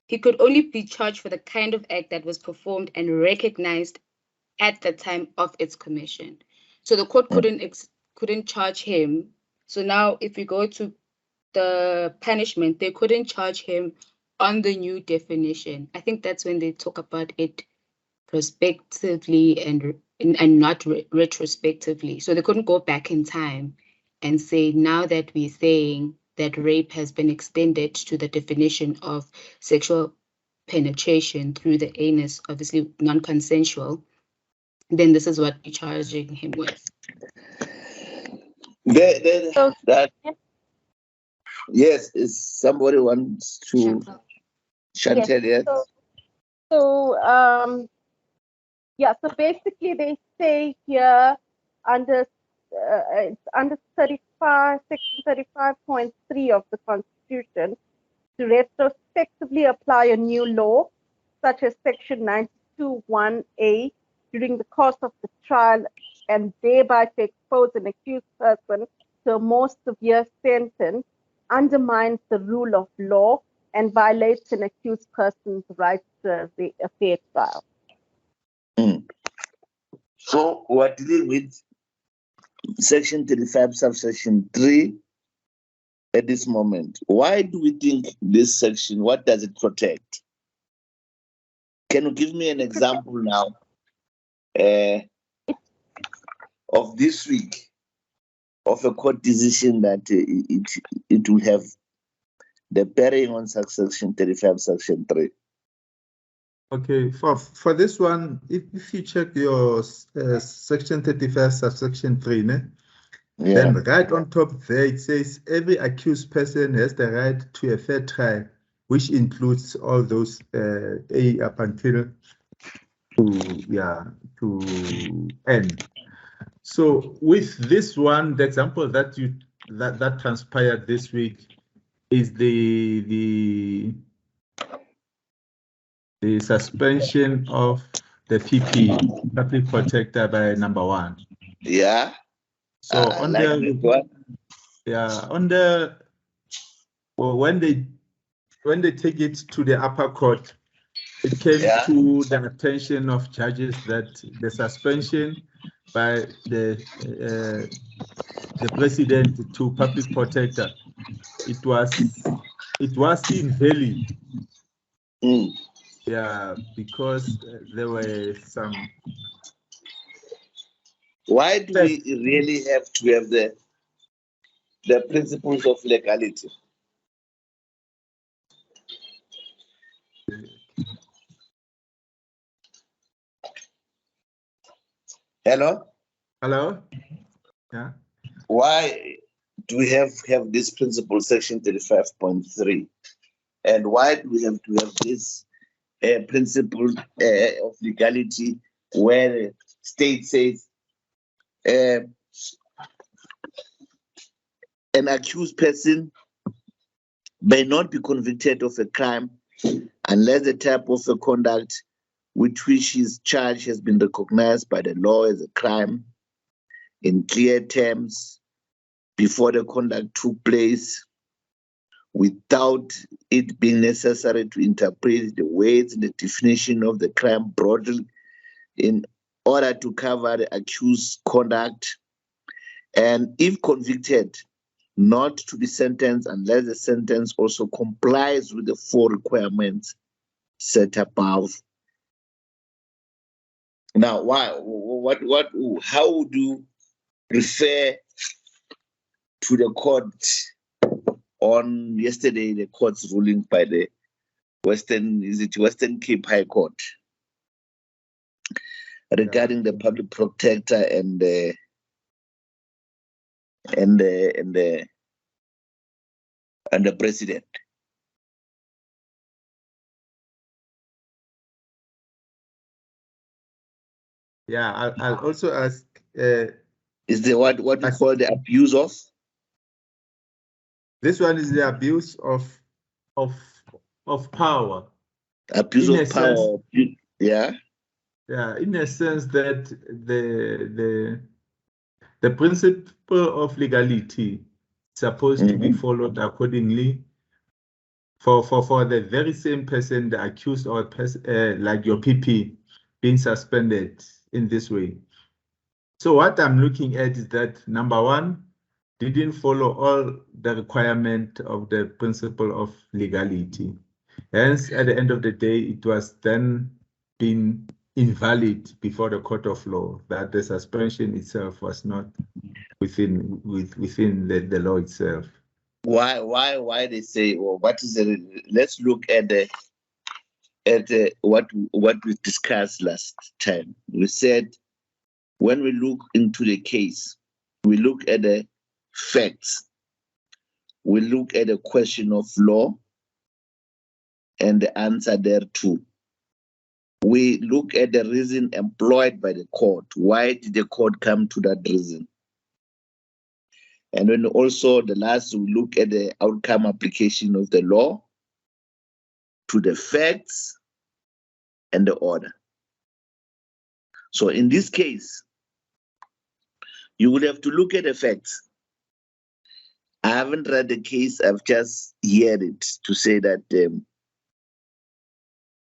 he could only be charged for the kind of act that was performed and recognized at the time of its commission. So the court couldn't charge him. So now if we go to the punishment, they couldn't charge him on the new definition. I think that's when they talk about it prospectively and not retrospectively. So they couldn't go back in time and say, now that we're saying that rape has been extended to the definition of sexual penetration through the anus, obviously non-consensual, then this is what we're charging him with. Yes, is somebody wants to Chantel, yes. So basically they say here under it's under 35, section 35.3 of the Constitution to retrospectively apply a new law, such as section 92(1)(a) during the course of the trial, and thereby to expose an accused person to a more severe sentence, undermines the rule of law and violates an accused person's right to a fair trial. So we're dealing with section 35, subsection 3 at this moment. Why do we think this section, what does it protect? Can you give me an example now of this week of a court decision that it will have the bearing on section 35, section 3? Okay, for this one, if you check your section 35, subsection 3, then right on top there, it says every accused person has the right to a fair trial, which includes all those A up until to N. So with this one, the example that that transpired this week is the suspension of the PP, public protector, by number 1. Yeah. So on when they take it to the upper court, it came to the attention of judges that the suspension by the president to public protector, it was invalid. Yeah, because there were some. Why do we really have to have the principles of legality? Hello? Hello? Yeah. Why do we have this principle, section 35.3? And why do we have to have this principle of legality where the state says an accused person may not be convicted of a crime unless the type of a conduct with which he is charged has been recognized by the law as a crime in clear terms before the conduct took place, without it being necessary to interpret the words and the definition of the crime broadly in order to cover the accused's conduct, and if convicted, not to be sentenced unless the sentence also complies with the 4 requirements set above. Now, how would you refer to the court on yesterday, the court's ruling by the Western Cape High Court regarding the public protector and the president? Yeah, I'll also ask. Is the what you call the abuse of? This one is the abuse of power. Abuse of power. Yeah. Yeah, in a sense that the principle of legality supposed to be followed accordingly. For the very same person, the accused or like your PP being suspended in this way. So what I'm looking at is that number one, didn't follow all the requirement of the principle of legality. Hence, at the end of the day, it was then been invalid before the court of law, that the suspension itself was not within the law itself. Why they say, well, what is the, let's look at what we discussed last time. We said when we look into the case, we look at the facts, we look at the question of law and the answer thereto. We look at the reason employed by the court. Why did the court come to that reason? And then also the last, we look at the outcome application of the law to the facts and the order. So in this case, you will have to look at the facts. I haven't read the case, I've just heard it to say that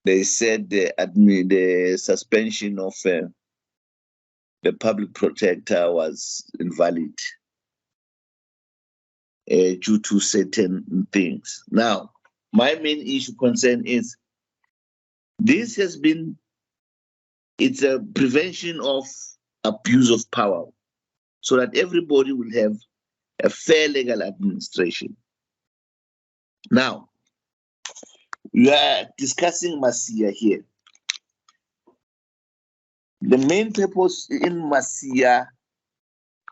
they said the suspension of the public protector was invalid due to certain things. Now, my main issue concern is this has been, it's a prevention of abuse of power so that everybody will have a fair legal administration. Now, we are discussing Masia here. The main purpose in Masia,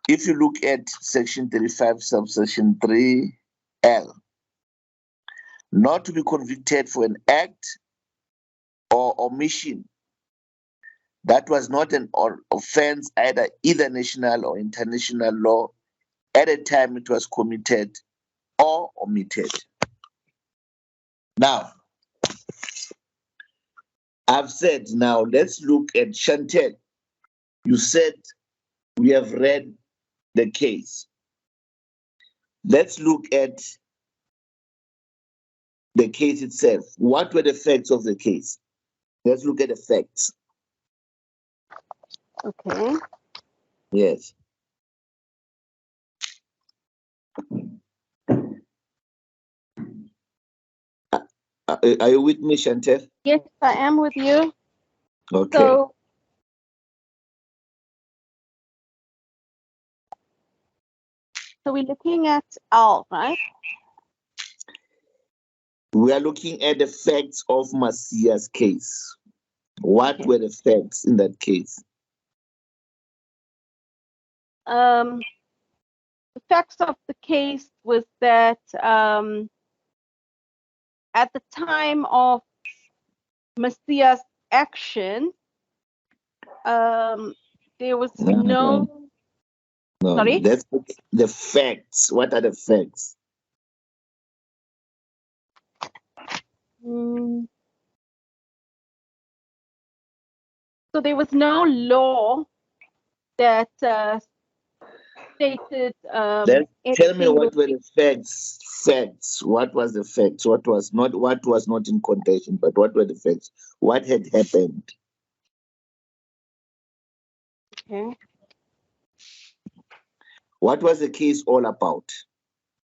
if you look at section 35, subsection 3L, not to be convicted for an act or omission that was not an offense either national or international law at the time it was committed or omitted. Now, I've said, now let's look at Chantel. You said we have read the case. Let's look at the case itself. What were the facts of the case? Let's look at the facts. Okay. Yes. Are you with me, Chantel? Yes, I am with you. Okay. So we're looking at L, right? We are looking at the facts of Masia's case. What were the facts in that case? The facts of the case was that at the time of Masia's action, there was no. Sorry? That's the facts. What are the facts? So there was no law that stated. Tell me what were the facts. Facts. What was the facts? What was not in contention, but what were the facts? What had happened? Okay. What was the case all about?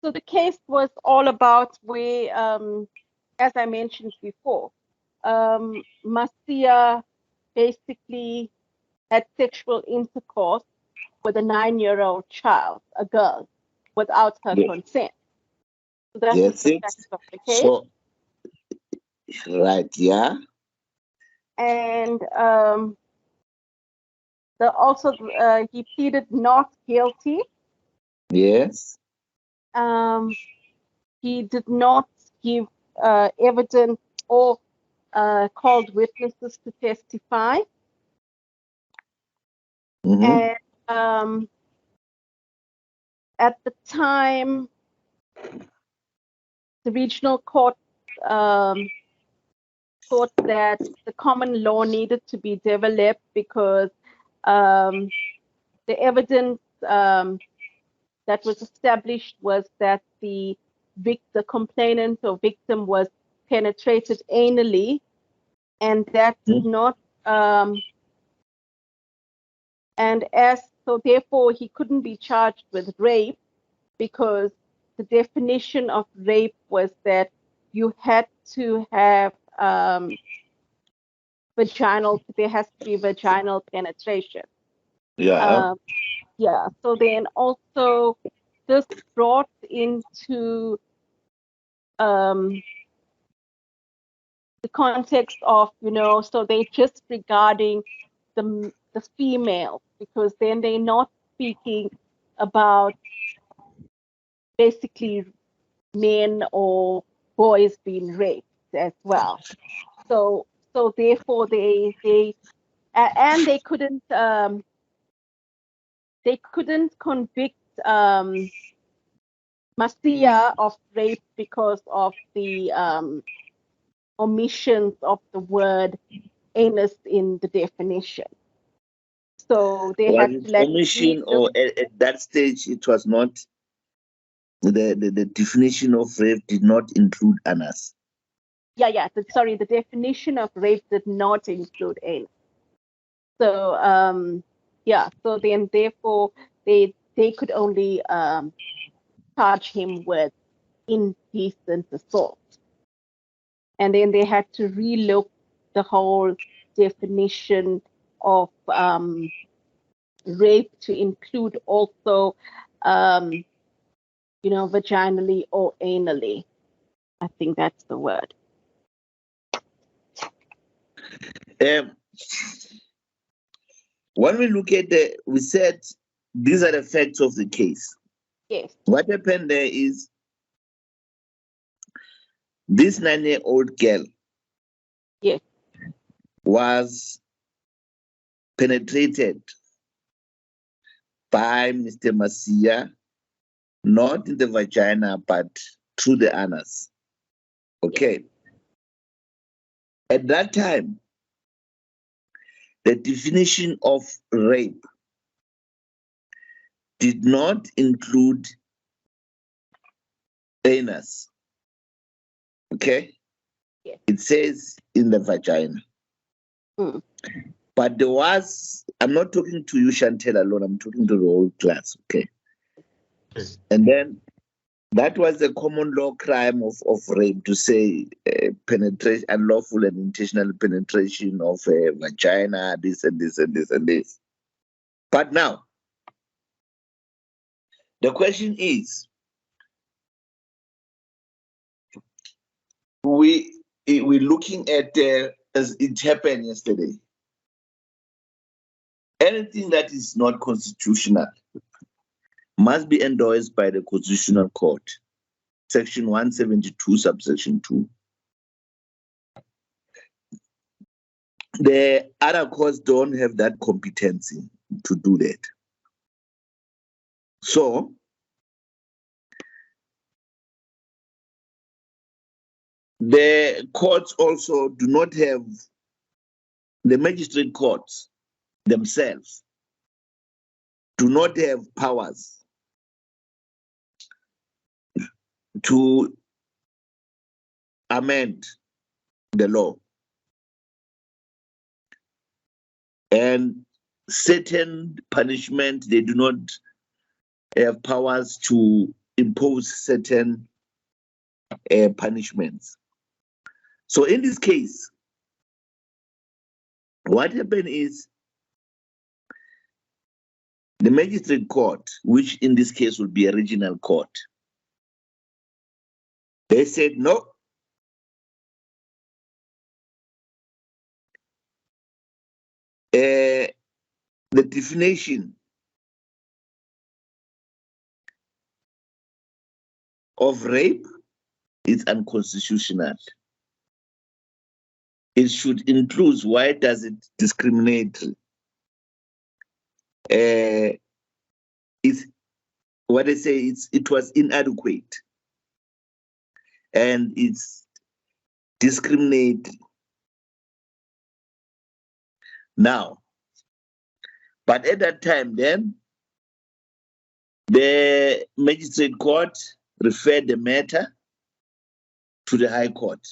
So the case was all about where, as I mentioned before, Masia basically had sexual intercourse with a 9-year-old child, a girl, without her consent. So that's the fact of the case. So, right, yeah. And he pleaded not guilty. Yes. He did not give evidence or called witnesses to testify. And at the time, the regional court thought that the common law needed to be developed because the evidence that was established was that the complainant or victim was penetrated anally, and that did not, so therefore he couldn't be charged with rape, because the definition of rape was that you had to have there has to be vaginal penetration. Yeah. Yeah, so then also this brought into the context of, so they're just regarding the female, because then they're not speaking about basically men or boys being raped as well. So therefore they couldn't convict Masia of rape because of the omissions of the word anus in the definition. So they had to omission, or at that stage it was not, the definition of rape did not include anus. Yeah. The definition of rape did not include anus. So so then therefore they could only charge him with indecent assault. And then they had to relook the whole definition of rape to include also, vaginally or anally. I think that's the word. When we look at we said these are the facts of the case. Yes. What happened there is this 9-year-old girl, yes, was penetrated by Mr. Masia, not in the vagina, but through the anus. Okay. Yes. At that time, the definition of rape did not include anus. Okay? Yes. It says in the vagina. But there was, I'm not talking to you, Chantel, alone, I'm talking to the whole class, okay? And then that was a common law crime of rape, to say penetration, unlawful and intentional penetration of a vagina, this and this and this and this. But now, the question is, we're looking at, as it happened yesterday, anything that is not constitutional must be endorsed by the Constitutional Court, Section 172, subsection 2. The other courts don't have that competency to do that. So, the courts also do not have, the magistrate courts themselves do not have powers to amend the law. And certain punishment, they do not have powers to impose certain punishments. So in this case, what happened is the magistrate court, which in this case would be a regional court, they said no. The definition of rape is unconstitutional. It should include, why does it discriminate? It's what they say, it was inadequate and it's discriminatory. Now, but at that time then, The magistrate court referred the matter to the High Court.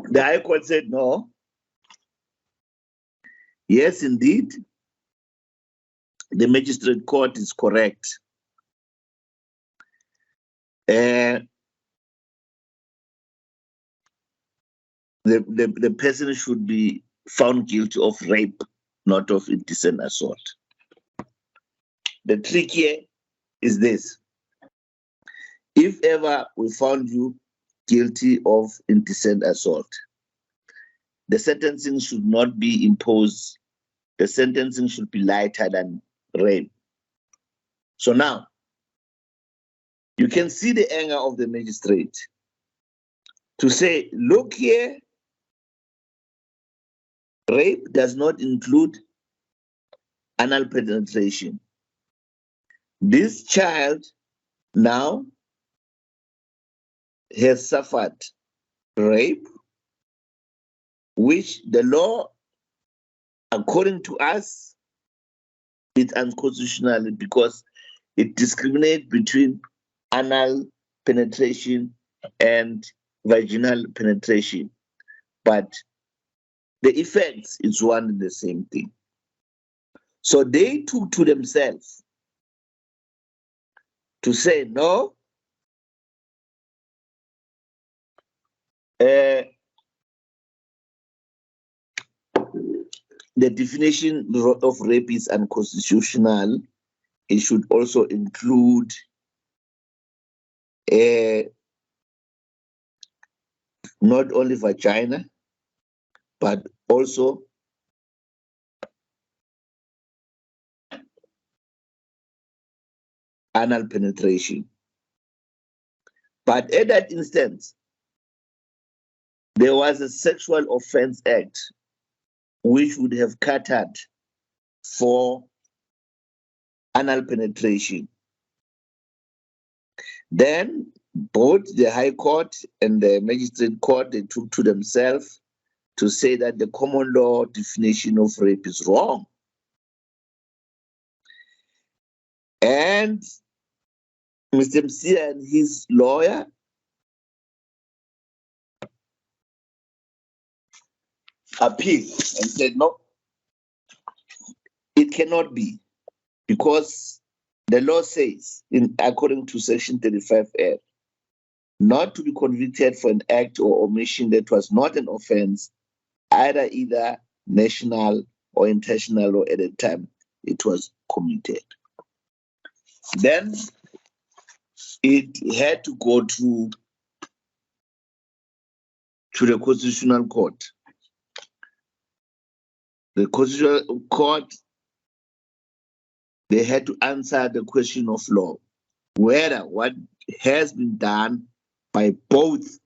The High Court said no. Yes, indeed, the magistrate court is correct. The person should be found guilty of rape, not of indecent assault. The trick here is this. If ever we found you guilty of indecent assault, the sentencing should not be imposed. The sentencing should be lighter than rape. So now, you can see the anger of the magistrate to say, look here, rape does not include anal penetration. This child now has suffered rape, which the law, according to us, is unconstitutional because it discriminates between anal penetration and vaginal penetration. But the effects is one and the same thing. So they took to themselves to say, no, the definition of rape is unconstitutional. It should also include not only vagina, but also anal penetration. But at that instance, there was a Sexual Offense Act which would have catered for anal penetration. Then both the High Court and the Magistrate Court, they took to themselves to say that the common law definition of rape is wrong. And Mr. Msia and his lawyer appealed and said, no, it cannot be, because the law says, according to Section 35F, not to be convicted for an act or omission that was not an offense, either national or intentional, or at the time it was committed. Then it had to go to the Constitutional Court. The Constitutional Court, they had to answer the question of law, whether what has been done by both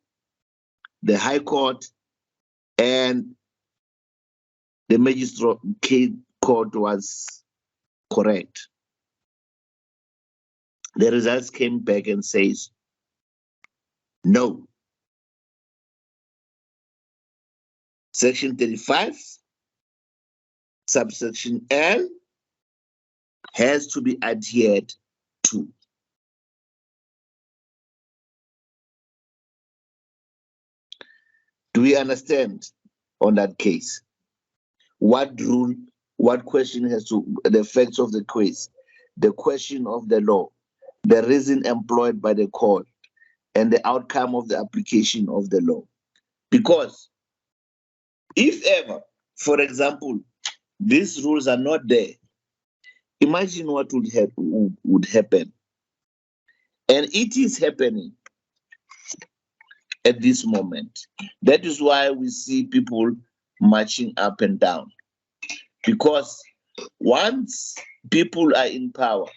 the High Court and the Magistrate Court was correct. The results came back and says, no. Section 35, subsection L, has to be adhered to. Do we understand on that case? What rule, what question has to, the effects of the case, the question of the law, the reason employed by the court, and the outcome of the application of the law. Because if ever, for example, these rules are not there, imagine what would happen. And it is happening at this moment. That is why we see people marching up and down. Because once people are in power,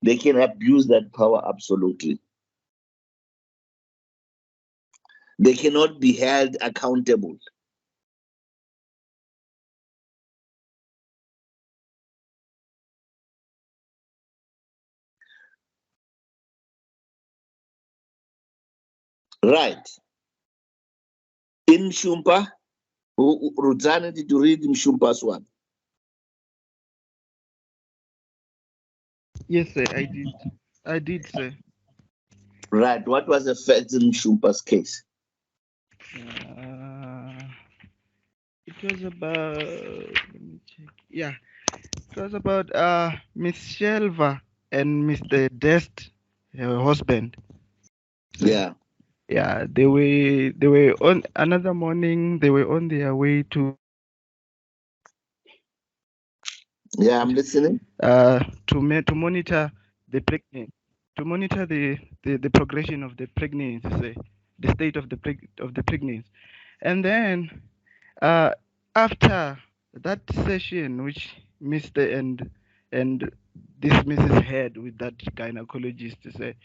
they can abuse that power absolutely. They cannot be held accountable. Right. In Mshumpa, Rudzana, did you read Mshumpa's one? Yes, sir, I did. I did, sir. Right. What was the facts in Shumpa's case? It was about, let me check. Yeah, it was about Miss Shelva and Mr. Dest, her husband. Yeah. Yeah, they were on another morning. They were on their way to Yeah, I'm listening. to monitor the pregnant, to monitor the progression of the pregnancy, say, the state of the pregnancy, and then after that session, which Mr. and this Mrs. had with that gynecologist, to say,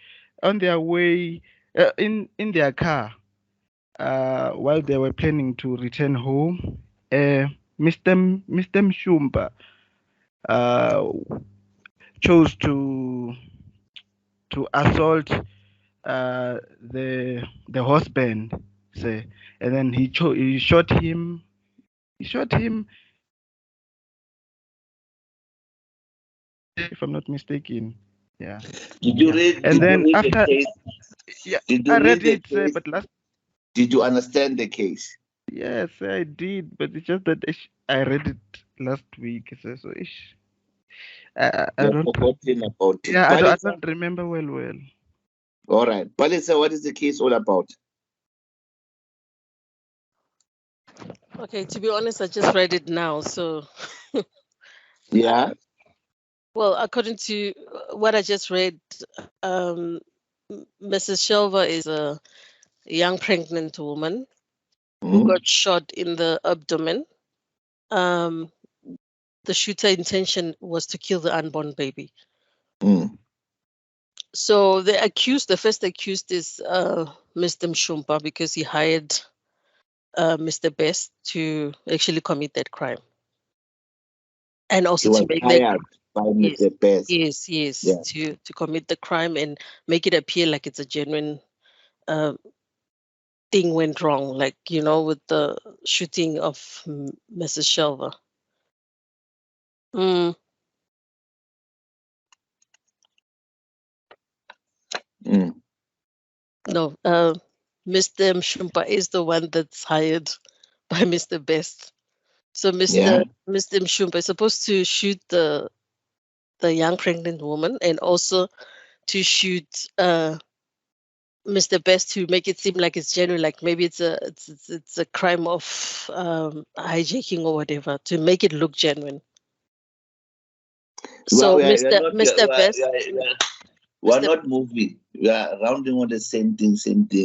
on their way in their car, while they were planning to return home, Mr. Mshumba chose to assault the husband, say, and then he shot him. He shot him, if I'm not mistaken. Yeah. Did you Yeah. read? And Did you then read after, the case? yeah, Did you I read read the it, case? but last, Did you understand the case? yes, I did, but it's just that I read it last week, so I You've don't, forgotten about it. yeah, I Palisa? don't remember well. All right. Palisa, what is the case all about? Okay, to be honest, I just read it now. So, Yeah. well, according to what I just read, Mrs. Shelva is a young pregnant woman who got shot in the abdomen. Um, the shooter intention was to kill the unborn baby. So the first accused is Mr. Mshumpa, because he hired Mr. Best to actually commit that crime. And also He to was make hired by yes, Mr. Best. yes, Yeah. to commit the crime and make it appear like it's a genuine thing went wrong, like, with the shooting of Mrs. Shelva. No, Mr. Mshumpa is the one that's hired by Mr. Best. So Mr. Mshumpa is supposed to shoot the young pregnant woman, and also to shoot Mr. Best to make it seem like it's genuine, like maybe it's a crime of hijacking or whatever, to make it look genuine. So Mr. Best, we're not moving. We are rounding on the same thing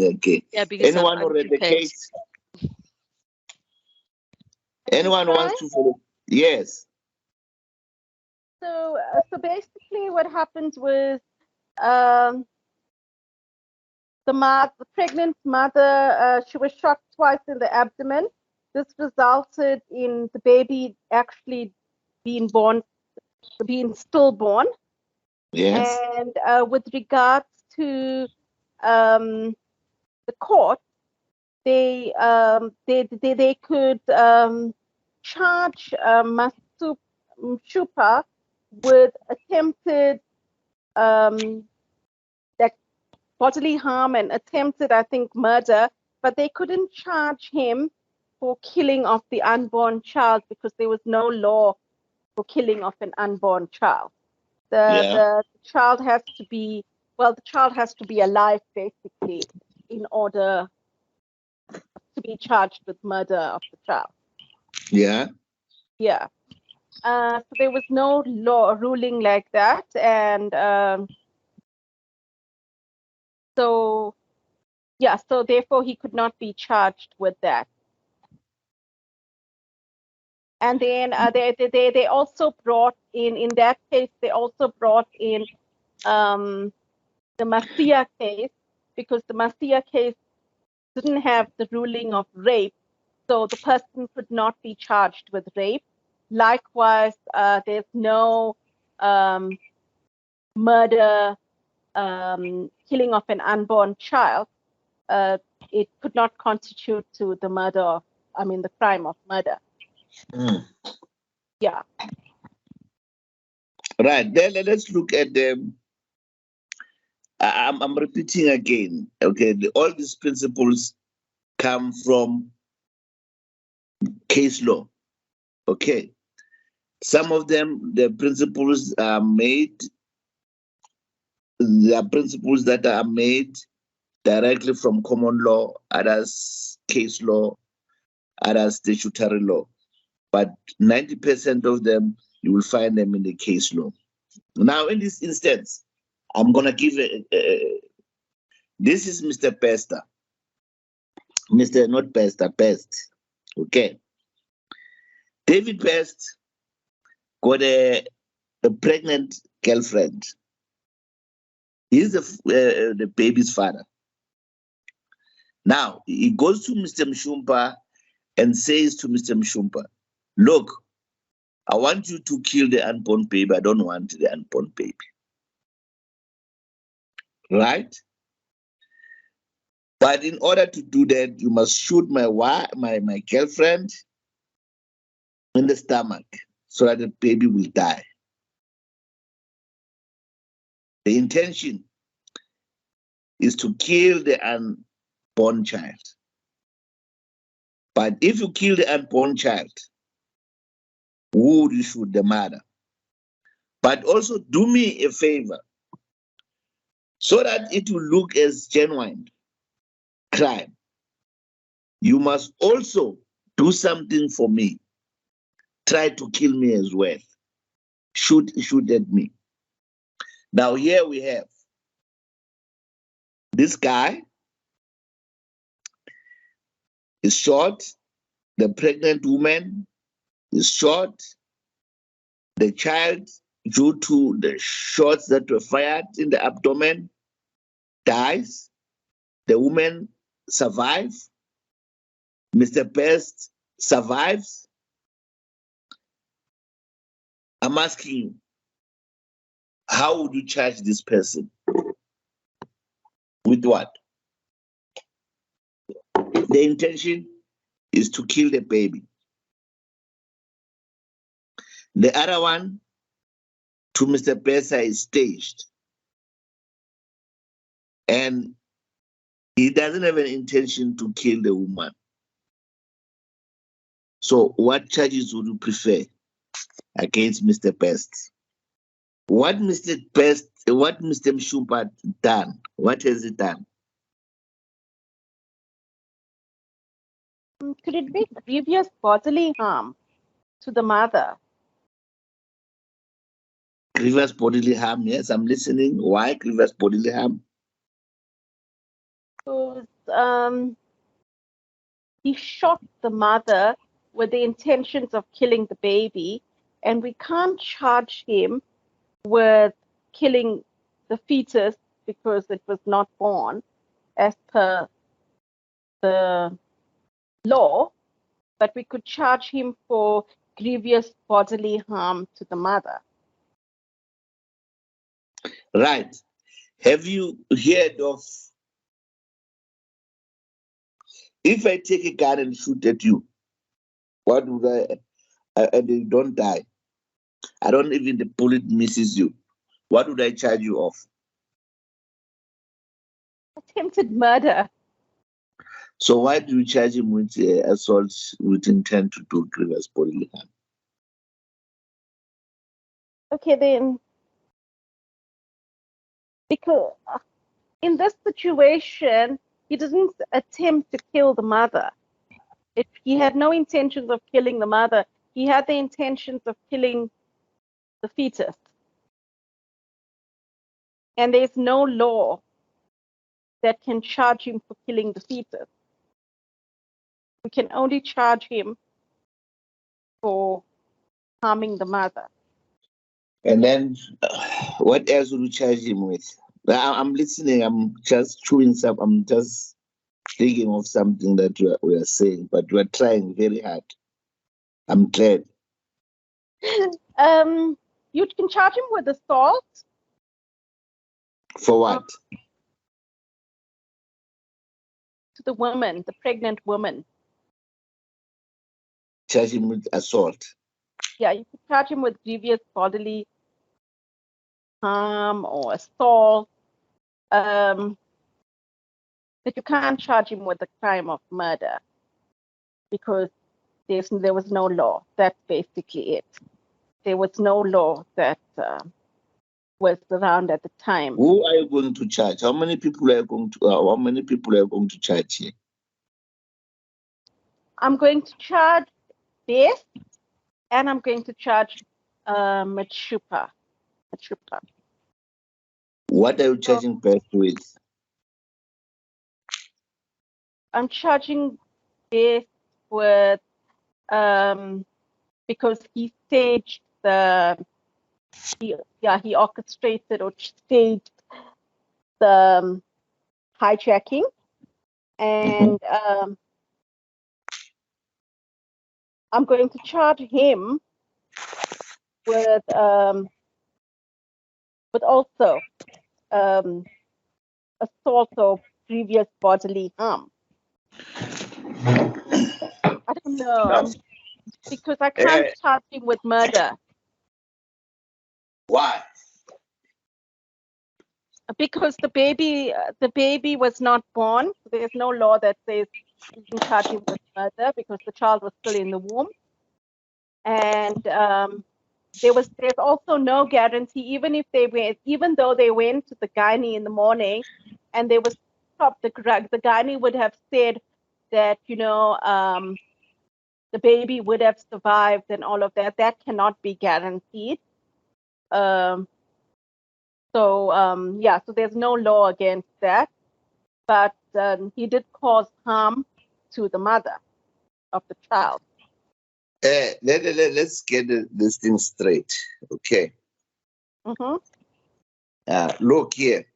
again. Yeah, because anyone I'm read the case? Anyone wants to follow? Yes. So basically, what happened was the pregnant mother, she was shot twice in the abdomen. This resulted in the baby actually being stillborn. Yes. And with regards to the court, they could charge Mshumpa with attempted bodily harm and attempted, I think, murder, but they couldn't charge him for killing of the unborn child because there was no law for killing of an unborn child. The child has to be, the child has to be alive, basically, in order to be charged with murder of the child. Yeah. Yeah. So there was no law ruling like that, and so therefore he could not be charged with that. And then they also brought in that case, they also brought in the Masia case, because the Masia case didn't have the ruling of rape, so the person could not be charged with rape. Likewise, there's no murder, killing of an unborn child. It could not constitute to the the crime of murder. Yeah. Right, then let's look at the. I'm repeating again. Okay, all these principles come from case law. Okay, some of them, the principles are made. There are principles that are made directly from common law, others case law, others statutory law. But 90% of them, you will find them in the case law. Now, in this instance, I'm going to give this is Mr. Pester. Mr. Not Pester, Pest. Okay. David Pest got a pregnant girlfriend. He's the baby's father. Now, he goes to Mr. Mshumpa and says to Mr. Mshumpa, look, I want you to kill the unborn baby. I don't want the unborn baby. Right? But in order to do that, you must shoot my girlfriend in the stomach so that the baby will die. The intention is to kill the unborn child. But if you kill the unborn child, who would you shoot? The mother. But also do me a favor so that it will look as genuine crime. You must also do something for me. Try to kill me as well. Shoot at me. Now here we have this guy is shot. The pregnant woman is shot. The child, due to the shots that were fired in the abdomen, dies. The woman survives. Mr. Pest survives. I'm asking you, how would you charge this person? With what? The intention is to kill the baby. The other one, to Mr. Pesa, is staged. And he doesn't have an intention to kill the woman. So what charges would you prefer against Mr. Pest? What Mr. Mshumpa done? What has he done? Could it be grievous bodily harm to the mother? Grievous bodily harm, yes, I'm listening. Why grievous bodily harm? Because he shot the mother with the intentions of killing the baby, and we can't charge him with killing the fetus because it was not born as per the law, but we could charge him for grievous bodily harm to the mother. Right. Have you heard of, if I take a gun and shoot at you, what would and you don't die? I don't even, the bullet misses you. What would I charge you of? Attempted murder. So why do you charge him with assault with intent to do grievous bodily harm? Okay, then, because in this situation, he didn't attempt to kill the mother. He had no intentions of killing the mother. He had the intentions of killing the fetus. And there's no law that can charge him for killing the fetus. We can only charge him for harming the mother. And then what else would you charge him with? I'm listening. I'm just chewing some. I'm just thinking of something that we are saying, but we're trying very hard. I'm glad. You can charge him with assault. For what? To the woman, the pregnant woman. Charge him with assault. Yeah, you could charge him with grievous bodily harm or assault, but you can't charge him with the crime of murder because there was no law. That's basically it. There was no law that was around at the time. Who are you going to charge? How many people are you going to charge here? I'm going to charge Beth, and I'm going to charge Machupa. What are you charging Beth with? I'm charging Beth with because he staged he orchestrated or staged the hijacking, and I'm going to charge him with also assault or previous bodily harm. I don't know, because I can't charge him with murder. Why? Because the baby was not born. There's no law that says you can charge him with murder because the child was still in the womb. And there's also no guarantee, even though they went to the gynae in the morning and they was stopped, the gynae would have said that, the baby would have survived and all of that. That cannot be guaranteed. So there's no law against that, but he did cause harm to the mother of the child. Let's get this thing straight, okay? Look here.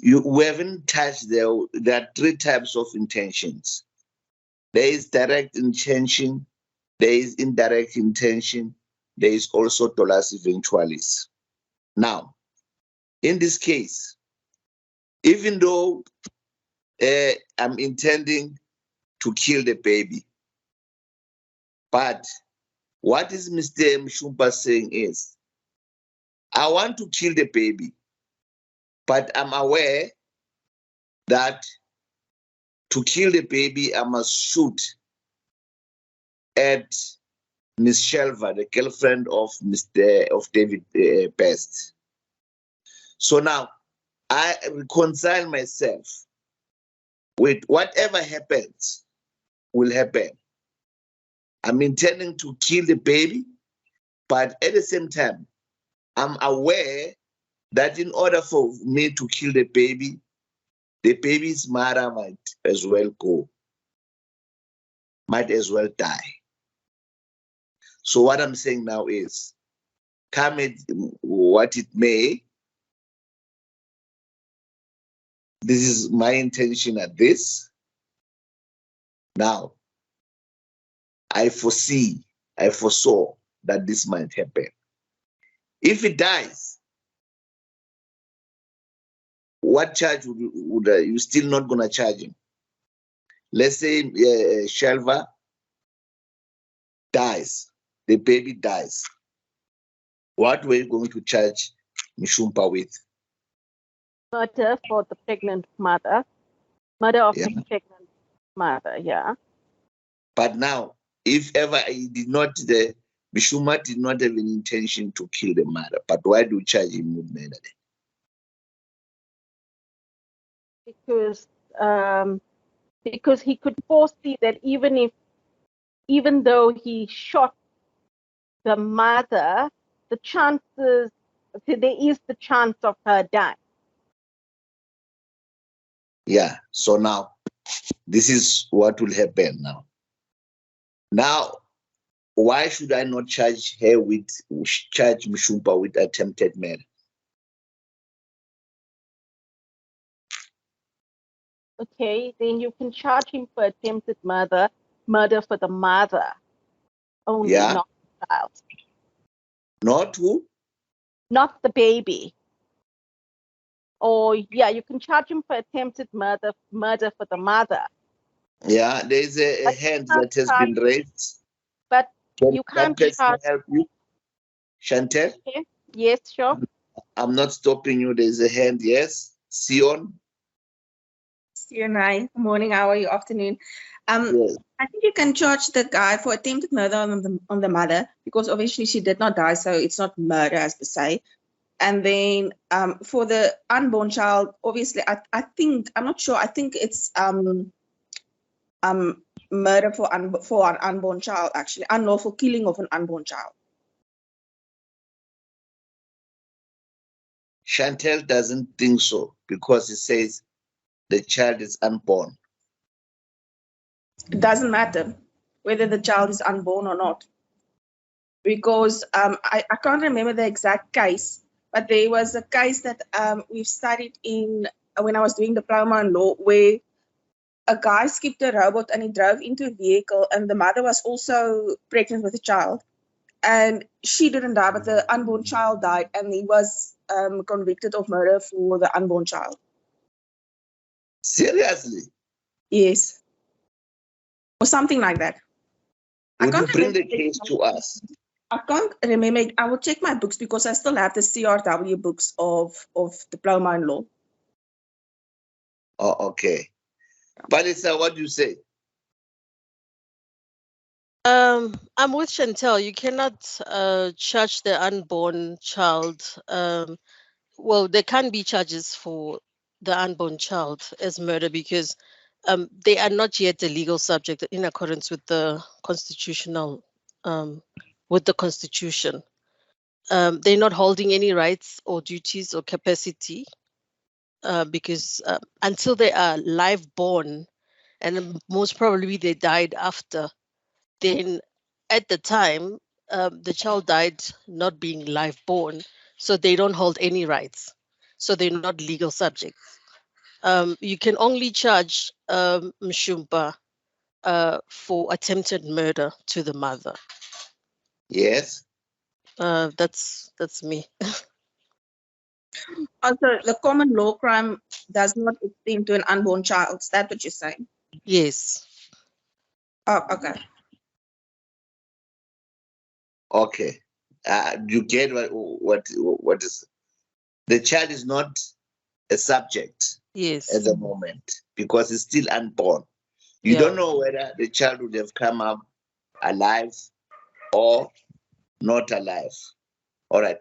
We haven't touched there are three types of intentions. There is direct intention, there is indirect intention, there is also dolus eventualis. Now, in this case, even though I'm intending to kill the baby, but what is Mr. Mshumba saying is, I want to kill the baby, but I'm aware that to kill the baby, I must shoot at Miss Shelva, the girlfriend of David Best. So now I reconcile myself with whatever happens will happen. I'm intending to kill the baby, but at the same time, I'm that in order for me to kill the baby's mother might as well go, might as well die. So what I'm saying now is, come it what it may, this is my intention at this. Now, I foresaw that this might happen. If it dies, what charge would you still not gonna charge him? Let's say Shelva dies, the baby dies. What were you going to charge Mshumba with? Murder for the pregnant mother. Murder of the pregnant mother, yeah. But now, if ever Mshumba did not have an intention to kill the mother, but why do you charge him with murder? Because he could foresee that even though he shot the mother, there is the chance of her dying. Yeah, so now, this is what will happen now. Now, why should I not charge Mshumba with attempted murder? Okay, then you can charge him for attempted murder for the mother only, not the child. Not who? Not the baby. Or you can charge him for attempted murder for the mother. Yeah, there is a hand that has been raised. But you can't charge. Help you? Chantel? Okay. Yes, sure. I'm not stopping you. There's a hand. Yes. Sion? Hi, morning, how are you? Afternoon. Yes. I think you can charge the guy for attempted murder on the mother, because obviously she did not die, so it's not murder as per se. And then for the unborn child, obviously, I think, I'm not sure, I think it's murder for an unborn child, actually, unlawful killing of an unborn child. Chantel doesn't think so because it says the child is unborn. It doesn't matter whether the child is unborn or not, because I can't remember the exact case, but there was a case that we've studied in when I was doing diploma in law, where a guy skipped a robot and he drove into a vehicle, and the mother was also pregnant with a child, and she didn't die, but the unborn child died, and he was convicted of murder for the unborn child. Seriously? Yes, or something like that. Would you bring the case to us? I can't remember. I will check my books because I still have the CRW books of diploma in law. Oh, okay. Palisa, what do you say? I'm with Chantel. You cannot charge the unborn child. Well, there can be charges for the unborn child as murder because they are not yet a legal subject in accordance with the constitutional, with the Constitution. They're not holding any rights or duties or capacity because until they are live born, and most probably they died after, then at the time the child died not being live born, so they don't hold any rights, so they're not legal subjects. You can only charge Mshumba for attempted murder to the mother. Yes. That's me. Also, the common law crime does not extend to an unborn child. Is that what you're saying? Yes. Oh, okay. Okay. You get what is the child is not a subject Yes. at the moment because it's still unborn. You don't know whether the child would have come up alive or not alive. All right.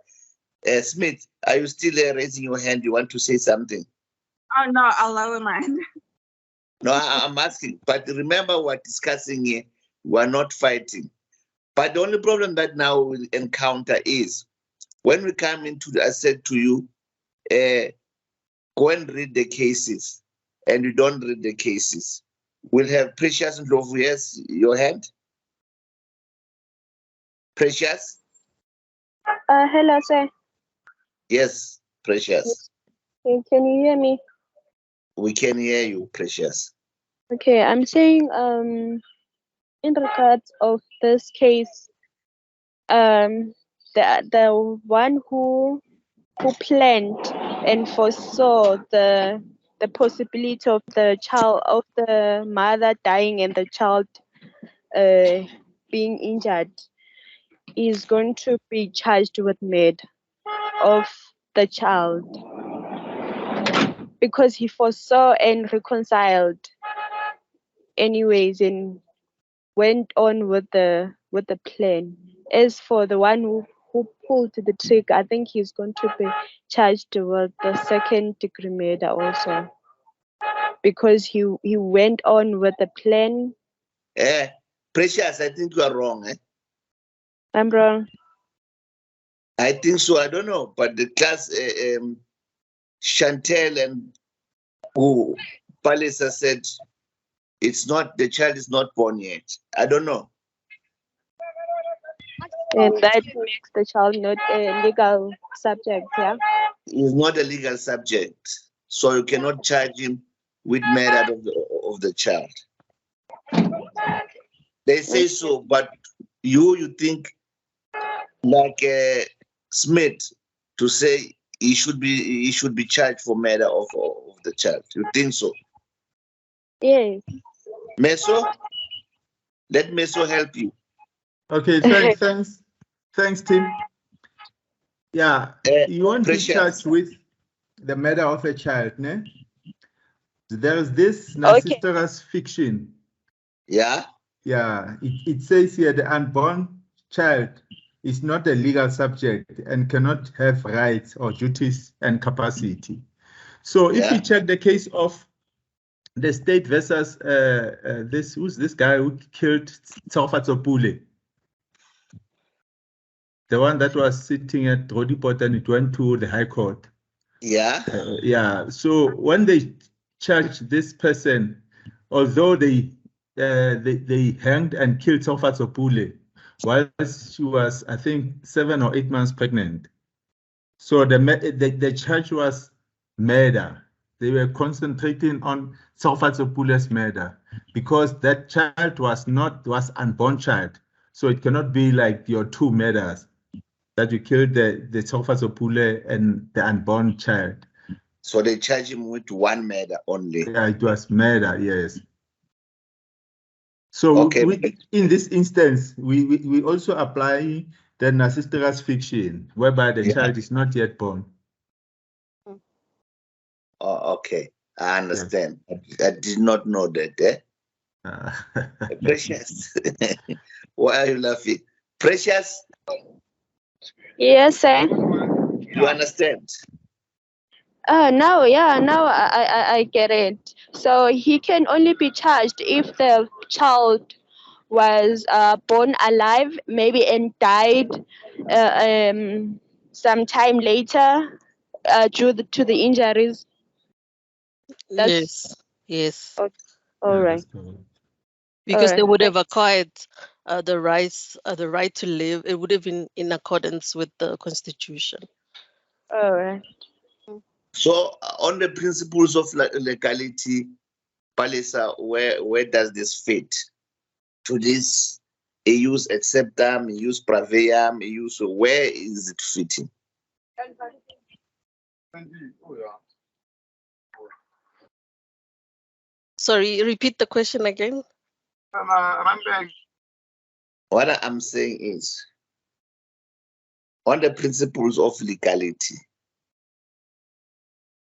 Smith, are you still raising your hand? You want to say something? Oh, no, I'll lower my hand. No, I'm asking. But remember, we're discussing here. We're not fighting. But the only problem that now we'll encounter is when we come into I said to you, go and read the cases, and you don't read the cases. We'll have Precious and Ndlovu. Yes, your hand. Precious? Hello, sir. Yes, Precious. Can you hear me? We can hear you, Precious. Okay, I'm saying in regards of this case, the one who planned and foresaw the possibility of the mother dying and the child being injured is going to be charged with murder of the child because he foresaw and reconciled anyways and went on with the plan. As for the one who pulled the trigger, I think he's going to be charged with the second degree murder also because he went on with the plan. Precious, I think you are wrong. I'm wrong. I think so. I don't know, but the class Chantel and who Palisa said it's not, the child is not born yet. I don't know. And that makes the child not a legal subject, yeah? He's not a legal subject, so you cannot charge him with murder of the child. They say so, but you think like Smith to say he should be charged for murder of the child. You think so? Yes. Meso, let Meso help you. Okay, thanks, Tim. Yeah, you want to Precious. charge with the murder of a child, ne? There is this Okay. narcissistrous fiction. Yeah. Yeah, it says here the unborn child is not a legal subject and cannot have rights or duties and capacity. So if Yeah. you check the case of the state versus who's this guy who killed Tsaufatsopule? The one that was sitting at Rodipot and it went to the High Court. Yeah. Yeah. So when they charged this person, although they hanged and killed Tsaufatsopule while she was, I think, 7 or 8 months pregnant. So the charge was murder. They were concentrating on Tsaufatsopule's murder because that child was unborn child. So it cannot be like your two murders that you killed the Tsaufatsopule and the unborn child. So they charge him with one murder only. Yeah, it was murder, yes. So Okay. in this instance, we also apply the narcissistrous fiction, whereby the child is not yet born. Oh, okay. I understand. Yes. I did not know that. Precious. Why are you laughing? Precious? Yes, sir. You understand? Now I get it. So he can only be charged if the child was born alive, maybe, and died sometime later due to the injuries. Yes. Yes. Okay. All right. Because they Alright. would have acquired the right to live. It would have been in accordance with the Constitution. All right. So on the principles of legality, Palisa, where does this fit? To this EU's acceptum, EU's praveam, EU's, where is it fitting? Sorry, repeat the question again. What I'm saying is, on the principles of legality,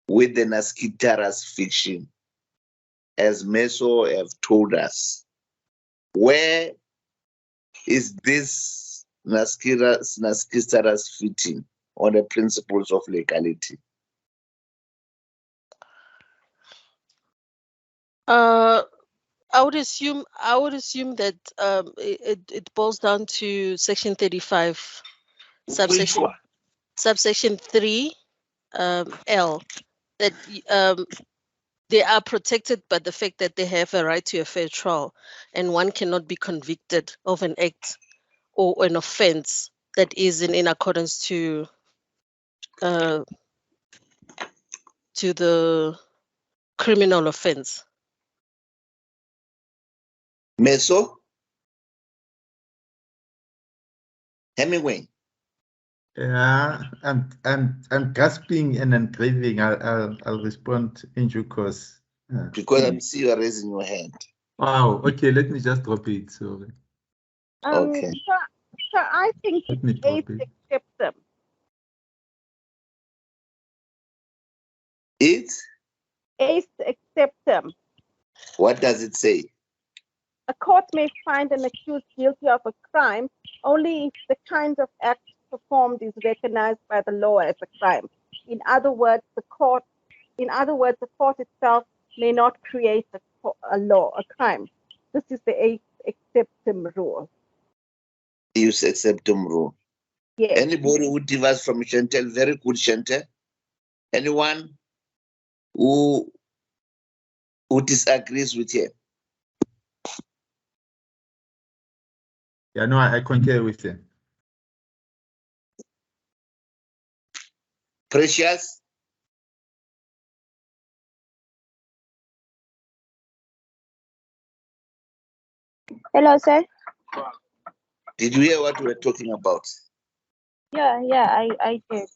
with the narcissistrous fiction, as Meso have told us, where is this narcissistrous fitting on the principles of legality? I would assume that it boils down to Section 35, subsection 3, L, that they are protected by the fact that they have a right to a fair trial, and one cannot be convicted of an act or an offense that is in accordance to the criminal offense. Meso? Hemingway? Yeah, I'm grasping and I'm craving. I'll respond in due course. Because I see you are raising your hand. Wow. Okay, let me just drop it. Sorry. Okay. So I think Let me drop it. accept them. It's? Accept them. What does it say? A court may find an accused guilty of a crime only if the kind of act performed is recognized by the law as a crime. In other words, the court itself may not create a law, a crime. This is the acceptum rule. Use acceptum rule. Yes. Anybody who differs from Chantel, very good Chantel. Anyone who disagrees with him? Yeah, no, I concur with him. Precious? Hello, sir. Did you hear what we were talking about? Yeah, I did.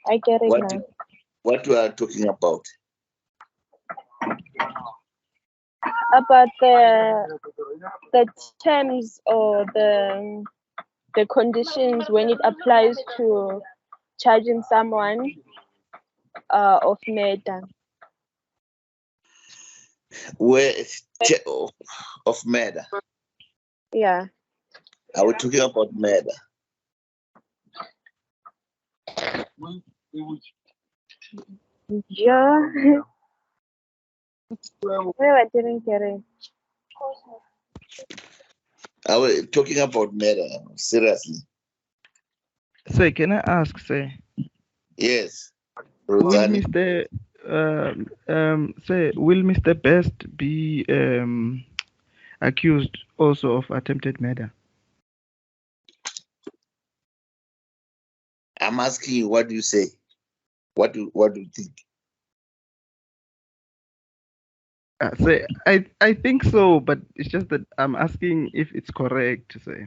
I get it now. What we are talking about? About the terms or the conditions when it applies to charging someone of murder. Where of murder? Yeah. Are we talking about murder? Yeah. I didn't get it. Are we talking about murder? Seriously? Sir, can I ask, sir? Yes. Will Rodzani? will Mr. Best be accused also of attempted murder? I'm asking you, what do you say? What do you think? Sir, I think so, but it's just that I'm asking if it's correct, sir.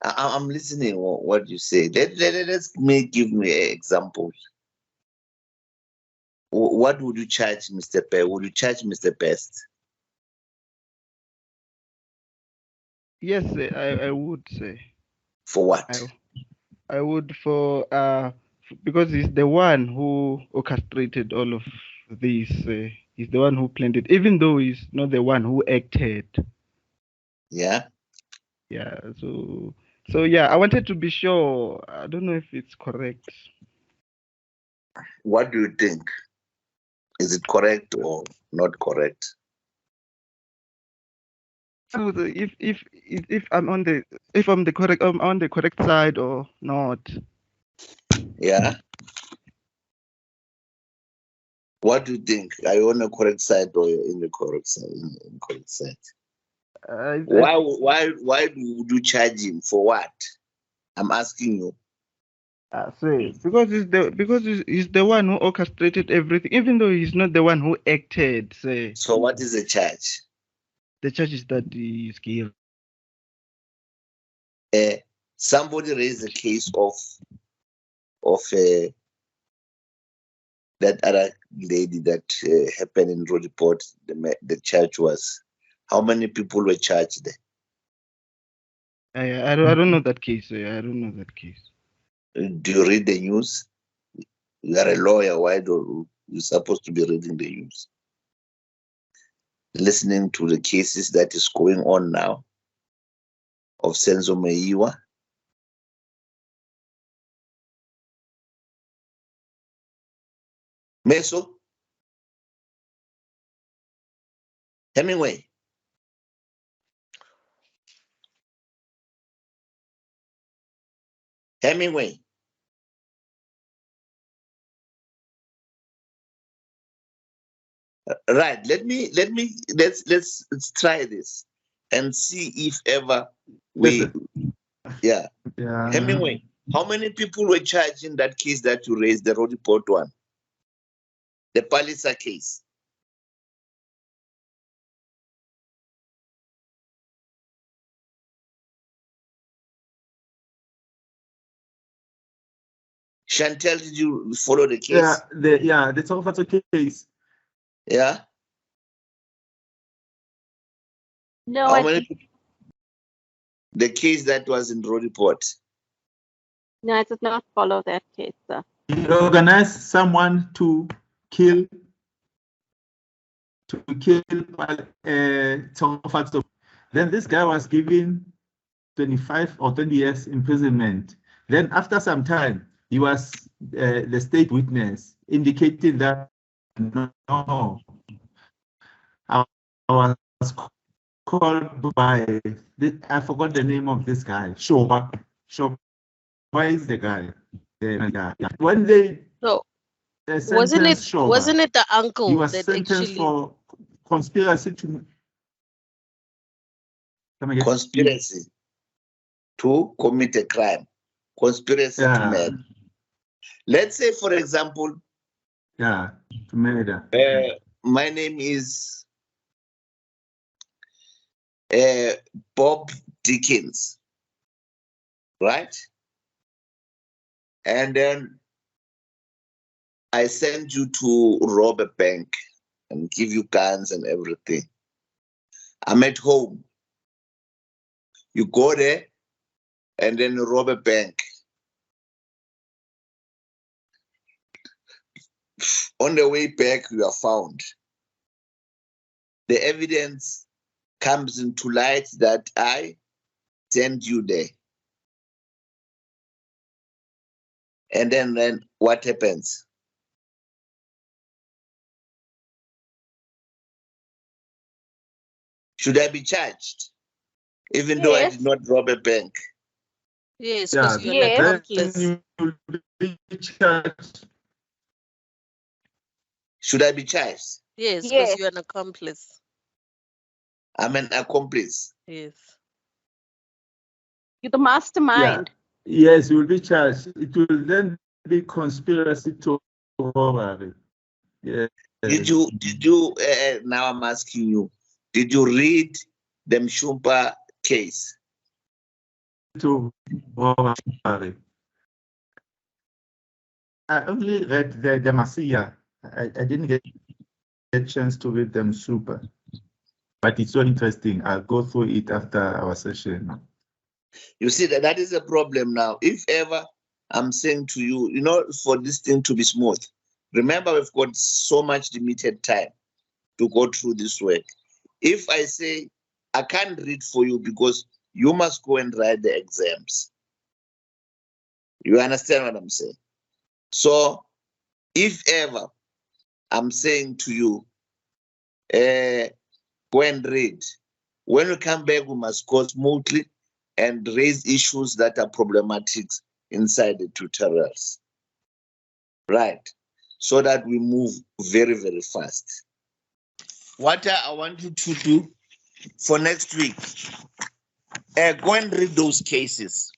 I'm listening. What you say? Let's give me examples. What would you charge Mr. Best? Would you charge Mr. Best? Yes, sir, I would say. For what? I would for because he's the one who orchestrated all of this. He's the one who planned it, even though he's not the one who acted. Yeah. Yeah. So yeah, I wanted to be sure. I don't know if it's correct. What do you think? Is it correct or not correct? So if I'm on the correct side or not. Yeah. What do you think? Are you on the correct side or you're in the correct side? Incorrect side. Why would you charge him for what? I'm asking you. Because he's the one who orchestrated everything, even though he's not the one who acted. Say. So what is the charge? The charge is that he is guilty. Somebody raised a case of that other lady that happened in Rodiport. The charge was, how many people were charged there? I don't know that case. I don't know that case. Do you read the news? You are a lawyer. Why do you supposed to be reading the news? Listening to the cases that is going on now of Senzo Meiwa. Meso? Hemingway? Hemingway? Right. Let's try this and see if ever we. Yeah. Hemingway. How many people were charged in that case that you raised, the road report one? The Palisa case. Chantel, did you follow the case? The Tsongafatso case. Yeah. No, How many? The case that was in road report. No, I did not follow that case, sir. He organized someone to kill Tsongafatso. Then this guy was given 25 or 20 years imprisonment. Then after some time, he was the state witness, indicating that no, I was called by, I forgot the name of this guy, Shoba. Shoba is the guy. When they wasn't it the uncle he was that sentenced actually for conspiracy to conspiracy to commit a crime, conspiracy to murder. Let's say, for example, to murder. My name is Bob Dickens, right? And then I send you to rob a bank and give you guns and everything. I'm at home. You go there, and then you rob a bank. On the way back, you are found. The evidence comes into light that I sent you there. And then what happens? Should I be charged? Even though I did not rob a bank? Yes, Yeah, because you're an accomplice. then you will be charged. Should I be charged? Yes, because you're an accomplice. I'm an accomplice. Yes. You're the mastermind. Yeah. Yes, you will be charged. It will then be conspiracy to robbery. Yeah. Did you, now I'm asking you, did you read the Mshumpa case? To robbery. I only read the Masiya. I didn't get a chance to read them super. But it's so interesting. I'll go through it after our session. You see, that is a problem now. If ever I'm saying to you, for this thing to be smooth, remember we've got so much limited time to go through this work. If I say, I can't read for you because you must go and write the exams. You understand what I'm saying? So if ever I'm saying to you, go and read. When we come back, we must go smoothly and raise issues that are problematic inside the tutorials. Right? So that we move very, very fast. What I want you to do for next week, go and read those cases.